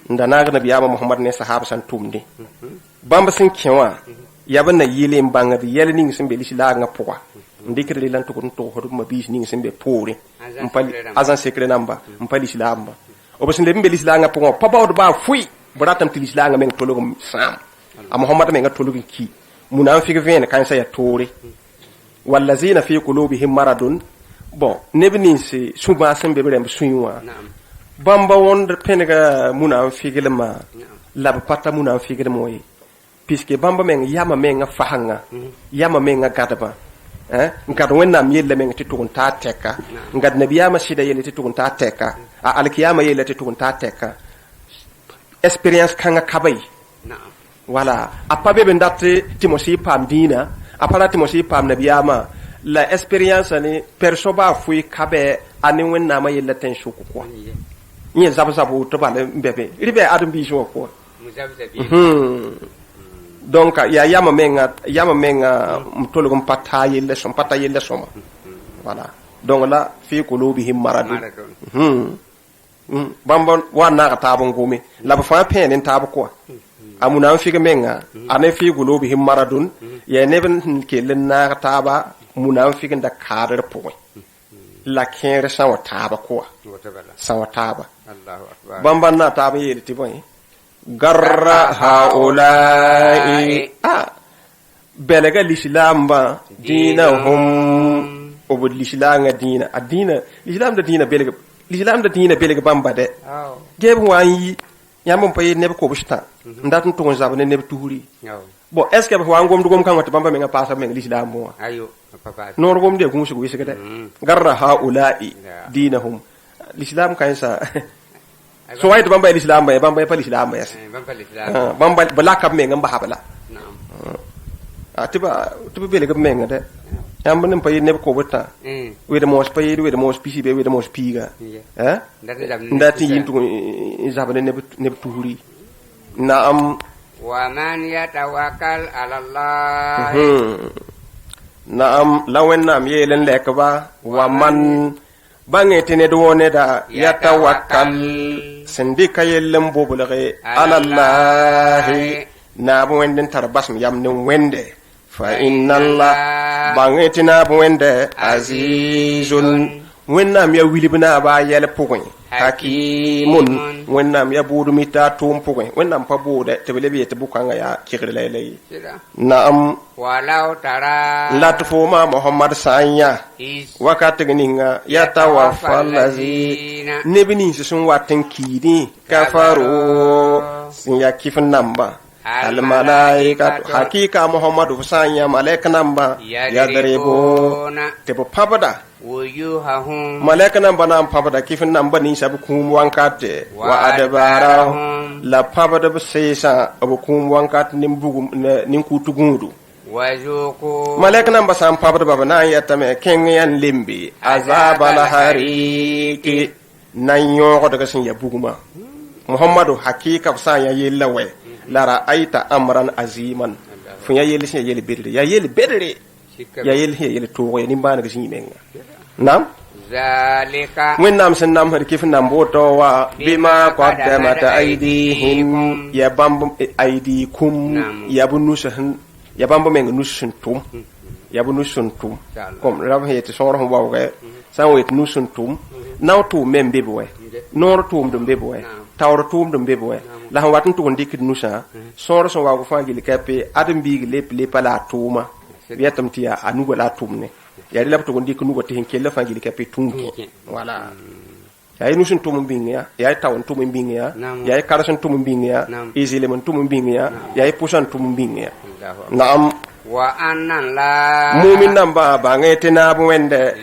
ndana ga nabiyama muhammad ne sahaba san tumde bamba sin kewa yaba na yile mbanga bi yele ning sembe lisi la nga poa ndikre lan to ko hodo ma bis ning sembe pore mpali azan secret namba mpali silamba obasin de mbeli silanga poa papa do ba fui bratam tilis la nga men tologo sam a muhammad men nga tologo ki munafiq vene kan sa ya tore wallazina fi qulubihim maradun bon nebni se suba sembe berem suwa bamba wonder penega munafiq lema la pata munafiq moy puisque bamba men yama men fahanga yama men gadaba ngad wennam yelle men titukun ta teka ngad nabiyama sida yelle titukun ta teka alkiyama yelle titukun ta teka experience kanga kabay wala apabe ben datte timosi pam dina apala timosi pam nabiyama la experience ni persoba fui kabe ani wennama yelle ten shuku ko ni zabu to bale mbebe ribe adam bi jo ko donc ya yama menga mtolugum pataye le soma voilà donc la fi qulubihim maradun bambon wana ka tabo ngumi la ba fa pen tabo ko amuna fi menga ane fi qulubihim maradun ya neben ke lenna ka taba munafiqin da kadar point la kere sawa taba ko sawa taba Allahu akbar bamban na taba yele tiboy garra haulai belaga l'islam ba dinahum obud l'islam dina adina l'islam da dina belega bamba de gebe wani yamon paye ne ko busta ndatun to ngaba ne tuhuri bon est ce que wa ngom dugom kan wata bamba me nga pasa me l'islam mo ayo papa no ngom de gum sugo wisega de garra haulai dinahum l'islam kan sa so wayto bamba l'islam ba bamba pa l'islam ba yes bamba balaka me ngamba habala na'am tiba bele ga me ngade yamba nem pay ne ko bota we de mos pay we de mos pisi be we de mos piga ndati yintu zabane ne tuhuri na'am wa man yatawakkal ala allah na'am lawennam yelen lek ba wa man bange tene do wone da yatawakkal sindika yellem bobulare ala allah na bo wenden tarbasm yam ne wende fa inna allah bangetina wende azizun wennam ya wilibna ba yele pugin hakimun wennam ya budumita tum pugin wennam pa bude te belebi te bukanga ya kirlele naam walau tara latfuma muhammad sanya wakati ninga ya tawaffal lazina nebini sun watin kidi kafaru sin ya kifin namba al malaikatu hakika muhammadu sanya malaika namba yadribuna te bo pabada wujuhahum malaika namba nam pabada kifin namba ni sabu kum wankate wa adbarahum la pabada besesa abu kum wankate nimbugum nin kutugundu wazuku malaika namba sam pabada baba na yatame kenyan limbi azabal hariki nan yogo daga sin ya buguma muhammadu hakika sanya yellawe lara aita amran aziman funya yeli sin yeli bedre ya yeli bedre ya yeli to ya nimbana gisi menga nam zalika wennam sen nam har kif nam boto wa bima qaddamat aydihim ya bambum aydikum ya bunusan ya bambum menga nusun tum ya bunusun tum kom rab hete soro ho wawge san wet nusun tum naw tum membe boy nor tum dum be boy tawro tum dum be boy la han watun to ndikit nusa soro so wago fangili kape adam bigi lep la tuma biatam tia anugo la tumne ya dilap to ndik nugo te hinkela fangili kape tunki wala ya nusun tum bingia ya tawon tum bingia ya karasun tum bingia izile man tum bingia ya pusan tum bingia naam wa annan la mumin namba bangete na wende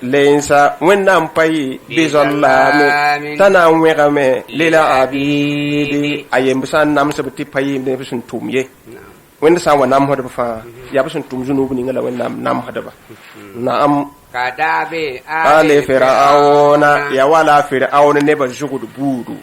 lensa wennam payi bizallami tana wegame lila abidi ayem san nam sabti payi ne bisun tumye wenda sa wanam hoda fa ya bisun tum junubu ni ngala wennam nam hoda ba naam kadabe ale fir'auna ya wala fir'auna ne ba jugudu budu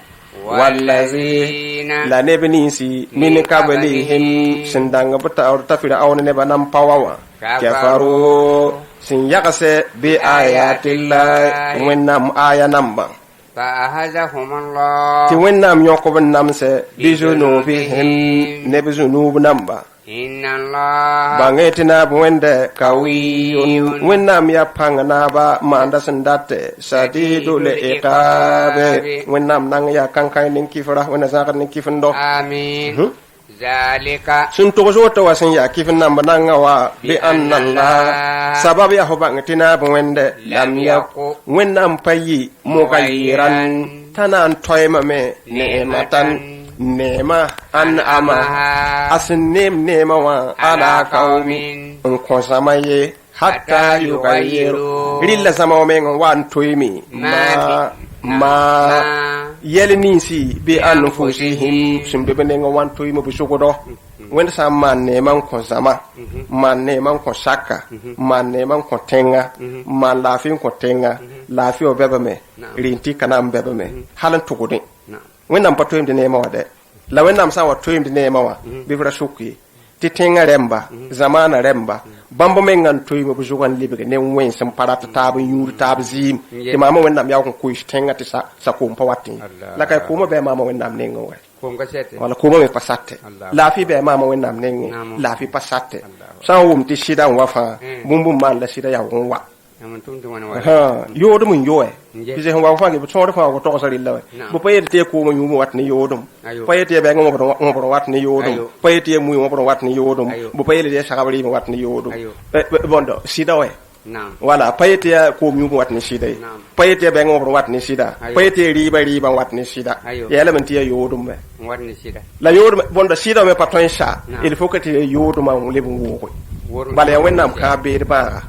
wallazina la nebnisi min qablihim sindanga bata orta fir'auna ne banam pawawa kafaru sin yaqase bi ayatillah wennam aya namba fa ahazahum Allah ti wennam yoko namse bi junubihim ne bi junub namba inna Allah bangetina wende kawiyun wennam ya pangana ba manda sandate sadidul iqabe wennam nang ya kankan nin kifra wena zakat nin kifndo amin zalika sun to to wasin ya kifin nan bananga wa bi anna Allah sabab ya ho bangetina wende lam yaku wennam payi mughayran tanan toyma me ne'matan nema an ama asnim nema wa ala qaumi on konsamaye hatta yughayyiru rilla sama men wan toymi ma yelnisi bi anfusihim simbe benenga wan toymi bu sugodo wenda sam man nema konsama man nema konsaka man nema kontenga man lafin kontenga lafi obebame rinti kanam bebame halan tugudin wennam patoyim de nema wade la wennam sa wa toyim de nema wa bi vra shukki ti tenga remba zamana remba bambo mengan toyim bu jugan libe ne wen sam parata tabu yur tab zim ti mama wennam yaw ko kuish tenga ti sa ko pawati la kay ko mo be mama wennam nenga wa ko ngasete wala ko mo me pasatte la fi be mama wennam nenga la fi pasatte sa wum ti shida wa fa bumbum man la shida yaw wa yodum yoe bise hon wa fangi bu tore fa ko to sari lawe bu payete te ko mo yumo watni yodum payete be ngom bo watni yodum payete mu mo bo watni yodum bu payete de sakabari mo watni yodum bondo sida we wala payete ko mo yumo watni sida payete be ngom bo watni sida payete riba watni sida yele man tiya yodum be watni sida la yodum bondo sida me paton sha il faut que te yodum ma lebu ngoko bale wennam ka be ba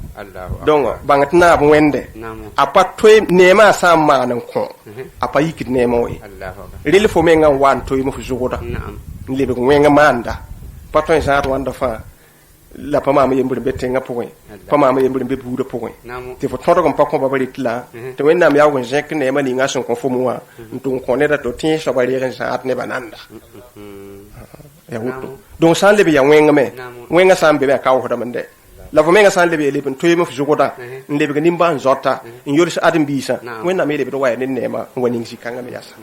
donc bangatna bu wende apa toy nema sama nan ko apa yikit nema we ril fo menga wan toy mo fu jogoda lebe ko wenga manda paton jaar wanda fa la pama ma yembur bette nga pokoy pama ma yembur be buuda pokoy te fo todo ko pakko babari tla te wennam yawo jek nema ni ngason ko fo muwa ntum ko ne da to tin so bari ren saat ne bananda ya wuto donc san lebe ya wenga sambe be kaw hoda mande la fo menga san lebe lebe toy mo fu jogoda lebe ga nimba nzota in yorisi adam bisa wennam lebe do waye ne nema woni ngi kanga me yasa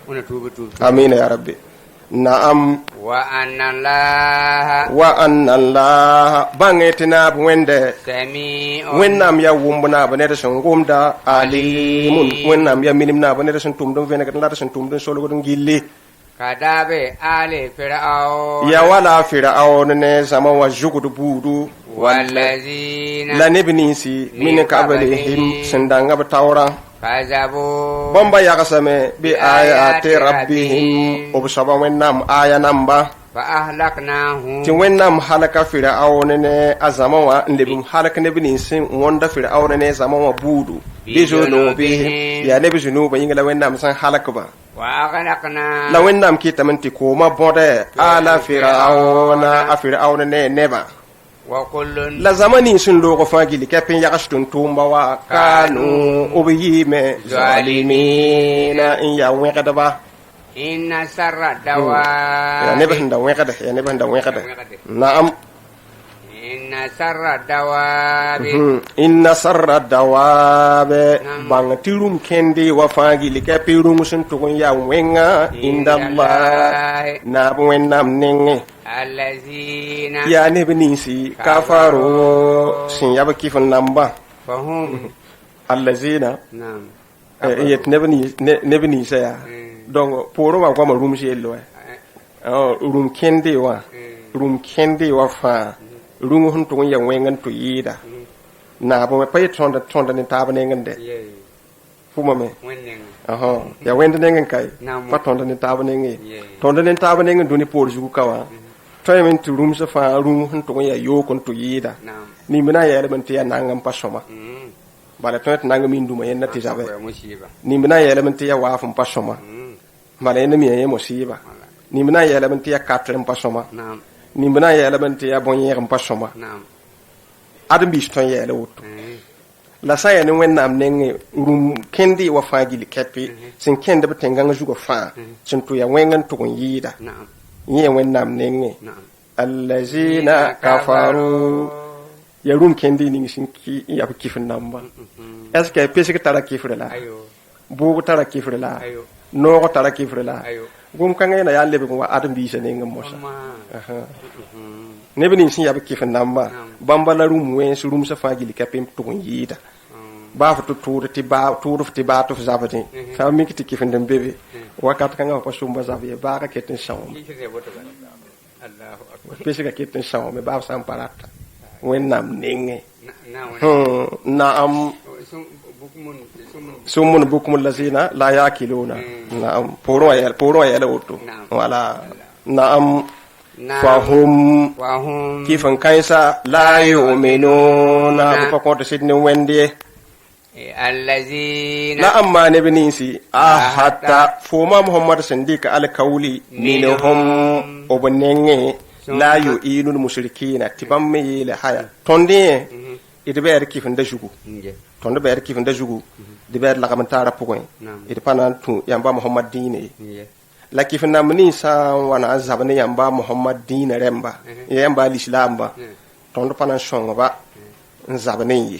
ona tuba amin ya rabbi na'am wa anna Allah bangetina wende sami'un wennam ya wumbuna bane da sun gumda alimun wennam ya minimna bane da sun tumdum vene kan da sun tumdum solo gudun gilli kadabe ali fir'aun ya wala fir'aun ne zama wa jugudu budu wallazina la nebnisi min qablihim sindanga batawra kazabu bomba ya kasame bi ayati rabbihim obsaba wennam aya namba fa ahlaknahum ti wennam halaka fir'aun ne azama wa ndebum halaka nebnisi wonda fir'aun ne zama wa budu bizunubihim ya nebi zunuba yingala wennam san halaka ba wa aghnaqna la wennam kitamanti ko ma bonde ala fir'auna a fir'aun ne neba wa kullun la zamani sun logo fagili kepin yakashtun tumba wa kanu ubiyime zalimina in ya wekada ba inna sarra dawa ya neba handa wekada na'am inna sarra dawa inna sarra dawabe bang tirum kendi wa fagili kepin sun tukun ya wenga indallah na wennam nenge allazina ya nebnisi kafaru sin yaba kifin namba fahum allazina nam yet nebni saya donc poro ma kwa rum shi ello rum kende wa fa rum hun to ya wengan to yida na bo me pay tonda ni tabane ngande fuma me wenen ya wende ngen kai fa tonda ni tabane ngi tonda ni tabane ngi duni por jugu kawa toymen to rum sa fa rum hun to ya yokon to yida ni mina ya elemente ya nangam pasoma bala toyet nangam induma yen nati jabe ni mina ya elemente ya wafum pasoma mala yen mi ya musiba ni mina ya elemente ya katrem pasoma ni mina ya elemente ya bonyer pasoma adam bi ston ya elewuto la saya ni wennam nenge rum kendi wa fagili kepi sin kende betenganga jugo fa sin to ya wengan to yida ye wennam nenge allazina kafaru ya rum kendi ni sinki ya kifin namba est ce que pesque tara kifre la bugu tara kifre la no tara kifre la gum kanga na ya lebe ko adam bi se nenge mosa ne bini sin ya kifin namba bamba la rum wen su rum sa fagili kapim to yida ba fa tutu ti ba to zabati fa mi kiti kifin dem bebe wakat kanga ko sumba zabi ba ka ketin shawm pesika ketin shawm ba sam parata wennam nenge na'am sumun bukumul lazina la yakiluna na'am poro ya la wuto wala na'am fahum kifan kaisa la yu'minuna ko ko to sidni wende allazina la amma ne binisi hatta fuma muhammad sandika alkauli minhum obonenge la yu'inul mushrikina tibam me le haya tonde ide ber kifin da jugu tonde ber kifin da jugu de ber la kamantara pokoy ide panan tu yamba muhammad dine la kifin na mini sa wana zabane yamba muhammad dine remba yamba l'islam ba tonde panan shonga ba zabane yi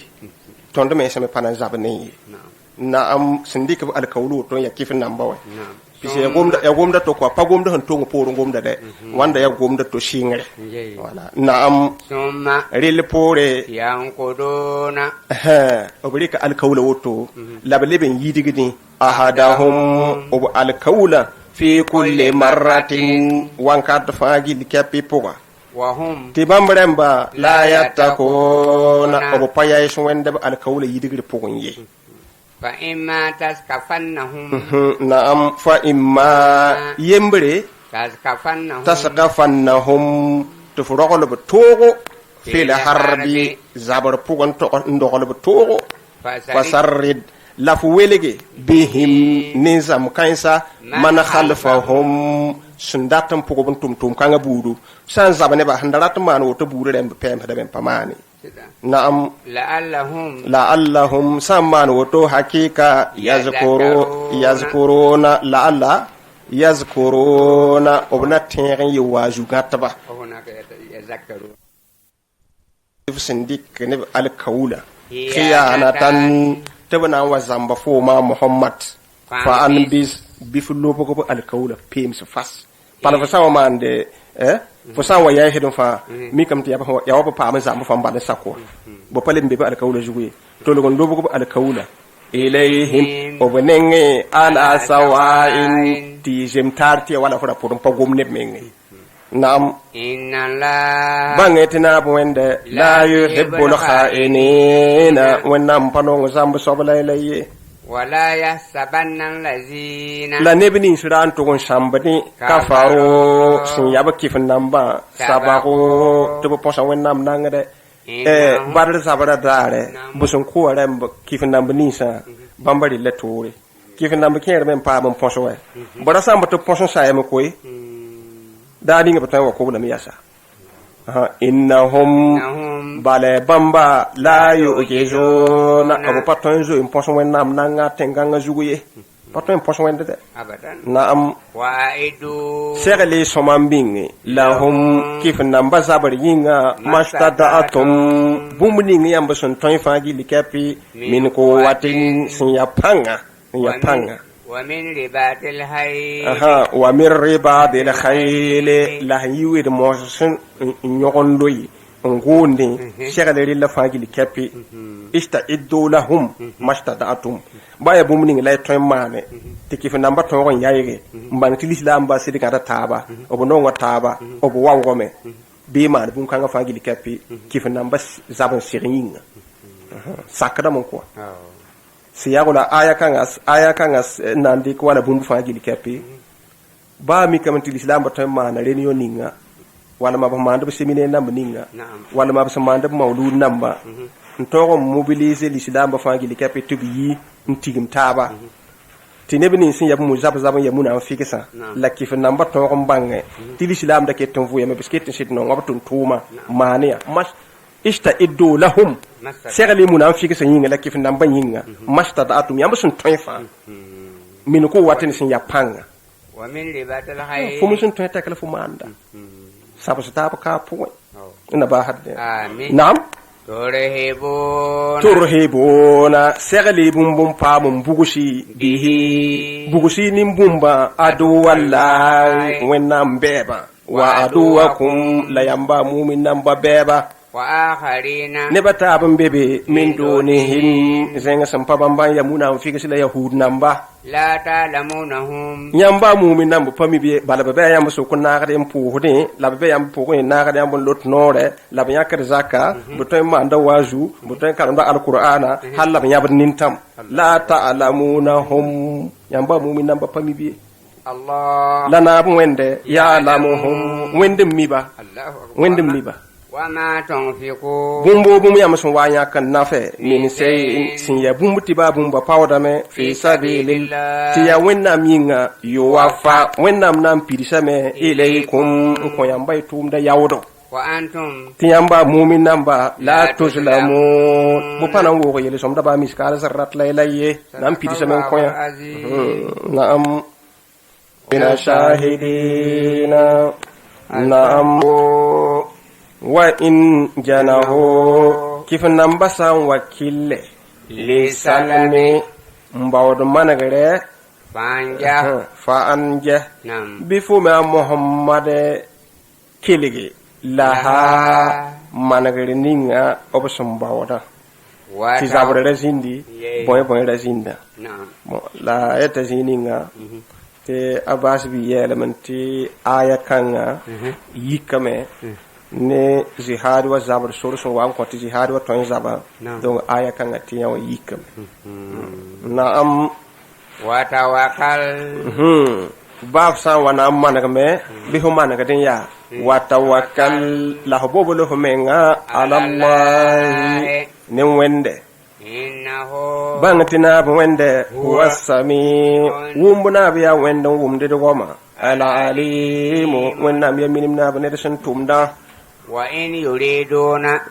tonde me same panan zabane yi na am sindika alkawlu to ya kifin namba wa pise ya gomda to ko pa gomda han to ngoporo gomda de wanda ya gomda to shingre wala na am summa rel pore yanquduna obrika alkawla woto labaleben yidigini ahadahum ob alkawla fi kulli marratin wanka to faagi likapi poga wa hum tibambremba la yatakuna ob payay so wende alkawla yidigiri pogon ye fa imma taskafannahum na'am fa imma yembre taskafannahum tufraqul batogo fil harbi zabar pugon to ndogol batogo fasarrid lafu welege bihim nizam kaisa man khalfahum sundatam pugo buntum kanga budu san zabane ba handarat man woto buru dem pem da ben pamani na'am la'allahum samman wato hakika yazkuruna la'alla yazkuruna obna tin yi waju gataba sindik ne alkaula khiyanatan tabana wa zamba fo ma muhammad fa an bis bifulo ko alkaula pem fas pala fa sawa mande fo sawa ya hedon fa mi kam ti ya wa pa ma zam fa mbale sako bo pale mbe ba alkawla juguye to lo gon dobo ko alkawla ilayhim obnenge ala sawa'in ti jemtarti wala fura pour pa gomne mengi nam inna la bangetina wende la yuhibbul kha'inina wanam panong zambu sobala laye wala yahsabanna allazina la nebni suran to gon sambani kafaru sin yaba kifin namba sabago to po sa wanam nangade barre sabara dare busun ko rem kifin namba nisa bambari letore kifin namba kere men pa bon ponso we bara samba to ponso sa yema koy dadi nga patan wa ko na miyasa innahum bale bamba la yujizuna abu patan zo in ponso wen nam nanga tenganga zuguye patan ponso wen de abadan naam wa'idu segale somambingi lahum kifin namba sabar yinga mastada'atum bumni yamba son ton faji likapi min ko watin sin yapanga wa min ribatil hayl wa min ribatil khayl la yiwid mosun nyogondoyi ngondi segale rilla faji likapi ista'iddu lahum mastada'atum baya bumni lay ton mane tikifin namba ton gon yayige mban tilis lamba sidika taba obo no taba obo wangome be man bum kanga faji likapi kifin namba zabon siringa sakada mon ko siyagola aya kanga nandi ko wala bum faji likapi ba mi kam tilis lamba ton mana renio ninga wala ma ba manda semine namba ninga wala ma ba manda mawlud namba ntogo mobiliser l'islam ba faji likapi tubi ntigim taba tinebni sin yab mu zab ya muna fikisa la kif namba to ko bange ti l'islam da ke ton fu ya me bisket sit no ngabtun tuma mania mas ista'iddu lahum segale muna fikisa yinga la kif namba yinga mastada'atum yamba sun toifa min ko watin sin ya panga wa min ribatil hayl fu mun sun toita kala fu manda sabu sta ka pu ina ba hadde amin na'am turhibuna segale bumbum pa mum bugushi bihi bugushi nim bumba adu wallahi wenam beba wa aduwakum la yamba mumin namba beba wa akharina ne bata ban bebe min dunihim zenga sampa bamban ya muna fikisi la yahud namba la ta'lamunahum yamba mumin namba pami be bala be yamba so ko naga dem puude la be yamba puude naga dem bon lot nore la be yakar zakka butoy manda waju butoy karanda alqur'ana halla be yamba nintam la ta'lamunahum yamba mumin namba pami be Allah lana wende ya lamuhum wende miba wende miba wama tunfiqu bumbo bum yam sun wanya kan nafe min sai sin ya bumbu tiba bumba pawda me fi sabilillah ti ya wenna minga yuwafa wenna nam pirisa me ilaykum ko yamba tum da yawdo wa antum ti yamba mu'min namba la tuzlamu bu panan wo ko yele som da ba miskala zarrat laylaye nam pirisa me ko ya na'am bina shahidina na'am wa in janahu kifin nan basan wakile lisalmi mbawd managare fa'anja bifu ma muhammad kilige laha managare ninga obsum bawda ti zabre razindi boy razinda la eta zininga te abas bi elementi aya kanga yikame ne jihad wa zabar suru so wan ko jihad wa ton zaba donc aya kan atiya wa yikam na'am wa tawakkal bab sa wa na managa me bi ho managa den ya wa tawakkal la hobo lo ho menga ala allah ne wende innahu bangatina bo wende huwa sami wumbuna biya wende wumde de goma ala alimu wennam yaminim na bane de sun tumda wa in yuriduna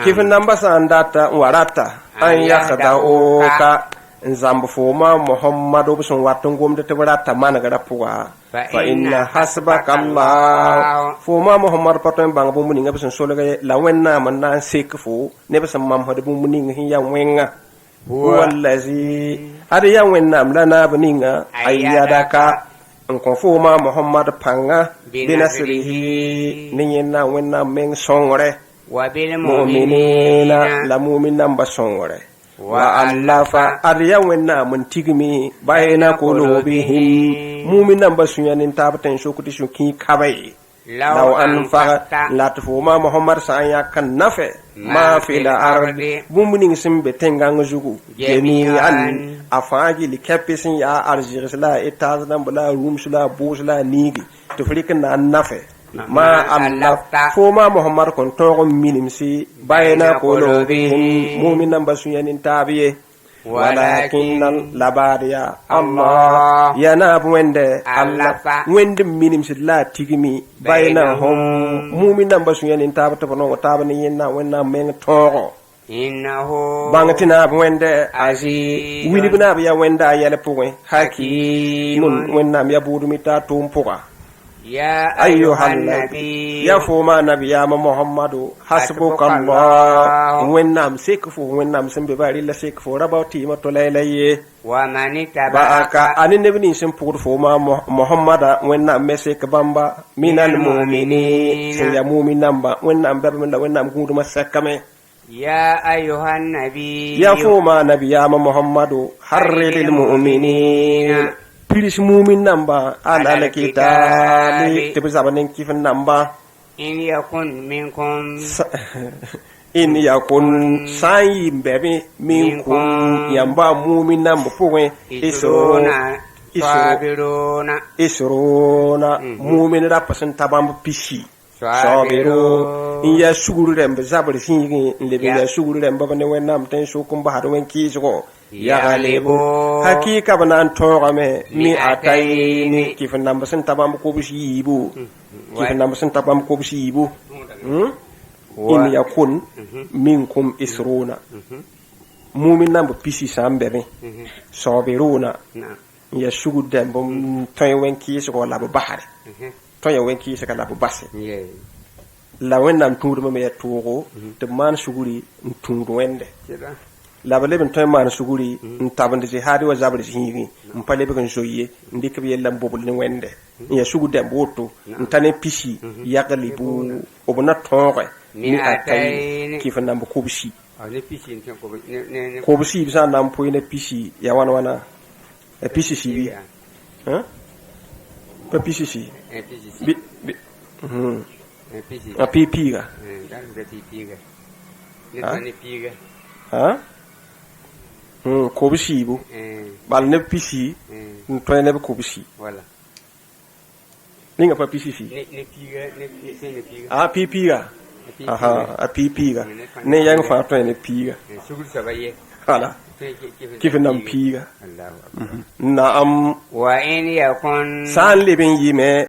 kifin nan basan data warata an yakhda'uka nzambu fuma muhammadu bisun watun gomde te warata man ga rapuwa fa inna hasbaka allah fuma muhammad paton bang bu muninga bisun sologa la wenna man nan sekfu ne bisun mamhadu bu muninga hin ya wenga wallazi ada ya wenna am lana buninga ayyadaka n ko fo ma Muhammad panga binasrihi niyena wenna men songre wa bil mu'minina la mu'minan basongre wa allafa ariya wenna mun tigmi bayna qulubihim mu'minan basuyanin tabatan shokuti shuki kabai law anfaqa la tufuma Muhammad sa'ya kan nafe ma fil ardi bumunin simbe tengang zugu jami'an afaji li kapisin ya arjirsla itazna bula rumsla busla nigi to frikin na nafe ma Allah fuma Muhammad kon to minimsi bayna qulubihim mu'minan basuyanin tabiye walakin labariya Allah yana wende Allah wende minim sidla tigimi bayna hum mu'minan basuyanin tabata bono tabani yinna wenna men toro innahu bangatina wende azi wilibna biya wenda yele puwe hakimun wenna biya budumita tumpuga ya ayyuhan nabi ya fuma nabi ya Muhammadu hasbukallah wennam sekfu wennam sembe bari la sekfu rabati mato laylaye wa manita ba'aka anin nabi sim pugur fuma Muhammada wennam mesek bamba minal mu'minin sin ya mu'minan ba wennam bermen da wennam gudu masakame ya ayyuhan nabi ya fuma nabi ya Muhammadu harridil mu'minin Pilis mumin namba ala kitali te bezabanen kifin namba in yakun minkum sayi bebe minkum yamba mumin namba puwe isrona mumin rapasen tabam pishi sabiro in ya suguru rembe zabari singi lebe ya suguru rembe bane wenam ten sukum bahado wen kiso ya galibu hakika banan togame mi ataini kifin namba sen tabam ko bishi ibu kifin namba sen tabam ko bishi ibu in yakun minkum isruna mumin namba pishi sambere sabiruna ya suguru dembe toy wen kiso ko labo bahare toya wenki saka la basse la wendam tuuru me ya tuuro te man suguri ntundu wende la baleben toy man suguri ntabande ci hadi wa zabri hingi mpale be kan joye ndike be yella bobul ni wende ya sugu dem boto ntane pishi yaqlibu obna tonre ni atay kifa nambo kubshi ne pishi nten ko ne kubshi bisa nam poine pishi ya wana e pishi sibi hein pa pishi si a pipiga ko bisi bu bal ne pisi to ne ko bisi wala ninga pa pisi si ne piga a pipiga aha a pipiga ne yang fa to ne piga sugul sabaye hala kifin nam piga Allahu na'am wa in yakun san libin yime